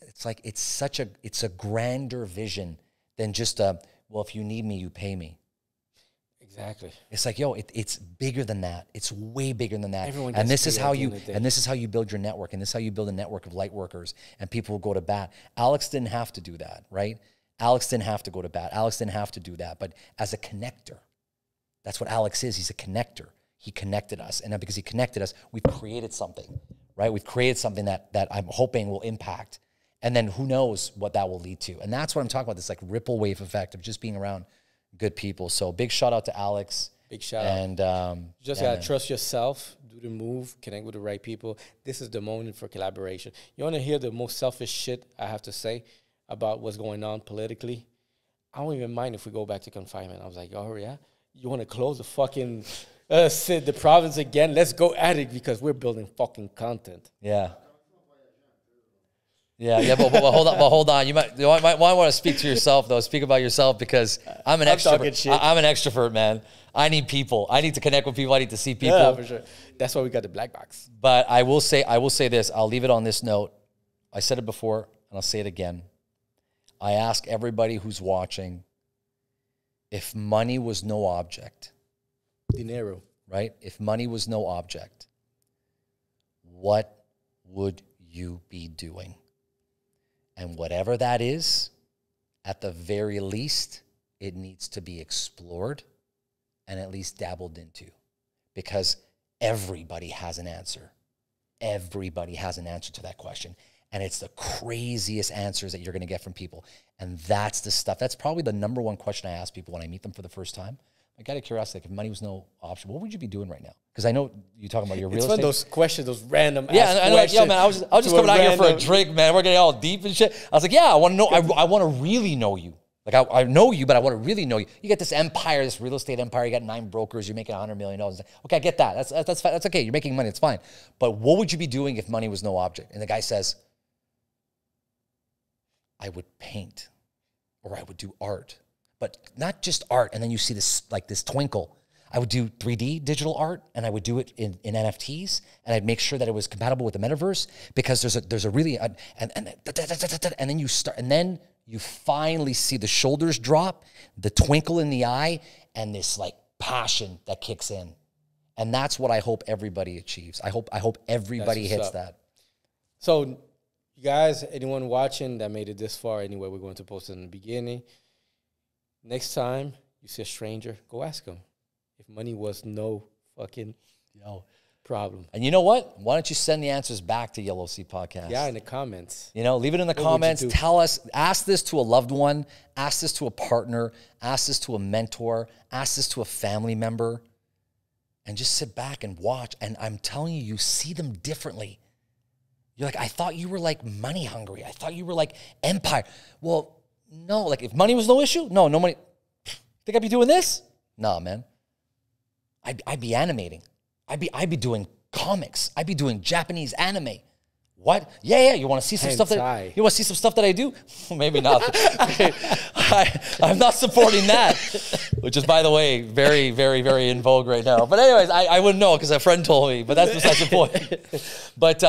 it's like, it's a grander vision than just well, if you need me, you pay me. Exactly. It's like, yo, it's bigger than that. It's way bigger than that. Everyone and this gets is paid how at the you, end of the day. and this is how you build your network, and this is how you build a network of light workers and people who go to bat. Alex didn't have to do that, right? Alex didn't have to go to bat. Alex didn't have to do that. But as a connector, that's what Alex is. He's a connector. He connected us. And because he connected us, we've created something, right? We've created something that I'm hoping will impact. And then who knows what that will lead to. And that's what I'm talking about, this like ripple wave effect of just being around good people. So big shout out to Alex. Big shout out. And you just gotta trust yourself, do the move, connect with the right people. This is the moment for collaboration. You wanna hear the most selfish shit I have to say about what's going on politically? I don't even mind if we go back to confinement. I was like, oh yeah? You wanna close the fucking the province again? Let's go at it because we're building fucking content. Yeah. But hold on. You might want to speak to yourself though. Speak about yourself, because I'm an extrovert. I'm an extrovert, man. I need people. I need to connect with people. I need to see people. Yeah, for sure. That's why we got the black box. But I will say this. I'll leave it on this note. I said it before, and I'll say it again. I ask everybody who's watching, if money was no object, Dinero. right? If money was no object, what would you be doing? And whatever that is, at the very least, it needs to be explored and at least dabbled into, because everybody has an answer. Everybody has an answer to that question. And it's the craziest answers that you're going to get from people. And that's the stuff. That's probably the number one question I ask people when I meet them for the first time. I got a curiosity, like, if money was no option, what would you be doing right now? Because I know you're talking about your real estate. It's one of those questions, those random yeah, ass and questions. Like, yo, man, I was just coming out here for a drink, man. We're getting all deep and shit. I was like, yeah, I want to know. I want to really know you. Like, I know you, but I want to really know you. You get this empire, this real estate empire. You got 9 brokers. You're making $100 million. Okay, I get that. That's okay. You're making money. It's fine. But what would you be doing if money was no object? And the guy says, I would paint, or I would do art, but not just art. And then you see this, like, this twinkle. I would do 3D digital art, and I would do it in NFTs, and I'd make sure that it was compatible with the metaverse, because there's a really and then you start, and then you finally see the shoulders drop, the twinkle in the eye, and this like passion that kicks in, and that's what I hope everybody achieves. I hope everybody hits that. So, you guys, anyone watching that made it this far, anyway, we're going to post it in the beginning. Next time you see a stranger, go ask them. If money was no fucking problem. And you know what? Why don't you send the answers back to Yellow Sea Podcast? Yeah, in the comments. You know, leave it in the comments. Tell us, ask this to a loved one, ask this to a partner, ask this to a mentor, ask this to a family member, and just sit back and watch. And I'm telling you, you see them differently. You're like, I thought you were like money hungry. I thought you were like empire. Well, no, like if money was no issue, no money. Think I'd be doing this? No, man. I'd be animating. I'd be doing comics. I'd be doing Japanese anime. What? Yeah. You want to see some stuff that you want to see some stuff that I do? Maybe not. I'm not supporting that, which is, by the way, very, very, very in vogue right now. But anyways, I wouldn't know because a friend told me. But that's besides the point. But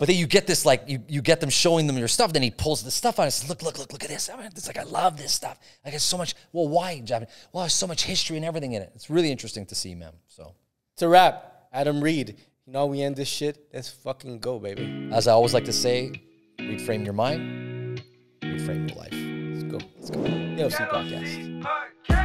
then you get this, like, you get them showing them your stuff. Then he pulls the stuff out and says, look at this. I mean, it's like, I love this stuff. Like, it's so much. Well, why Japanese? Well, there's so much history and everything in it. It's really interesting to see, man. So it's a wrap. Adam Reid. You know, we end this shit. Let's fucking go, baby. As I always like to say, reframe your mind, reframe your life. Let's go. Yellow Sea Podcast.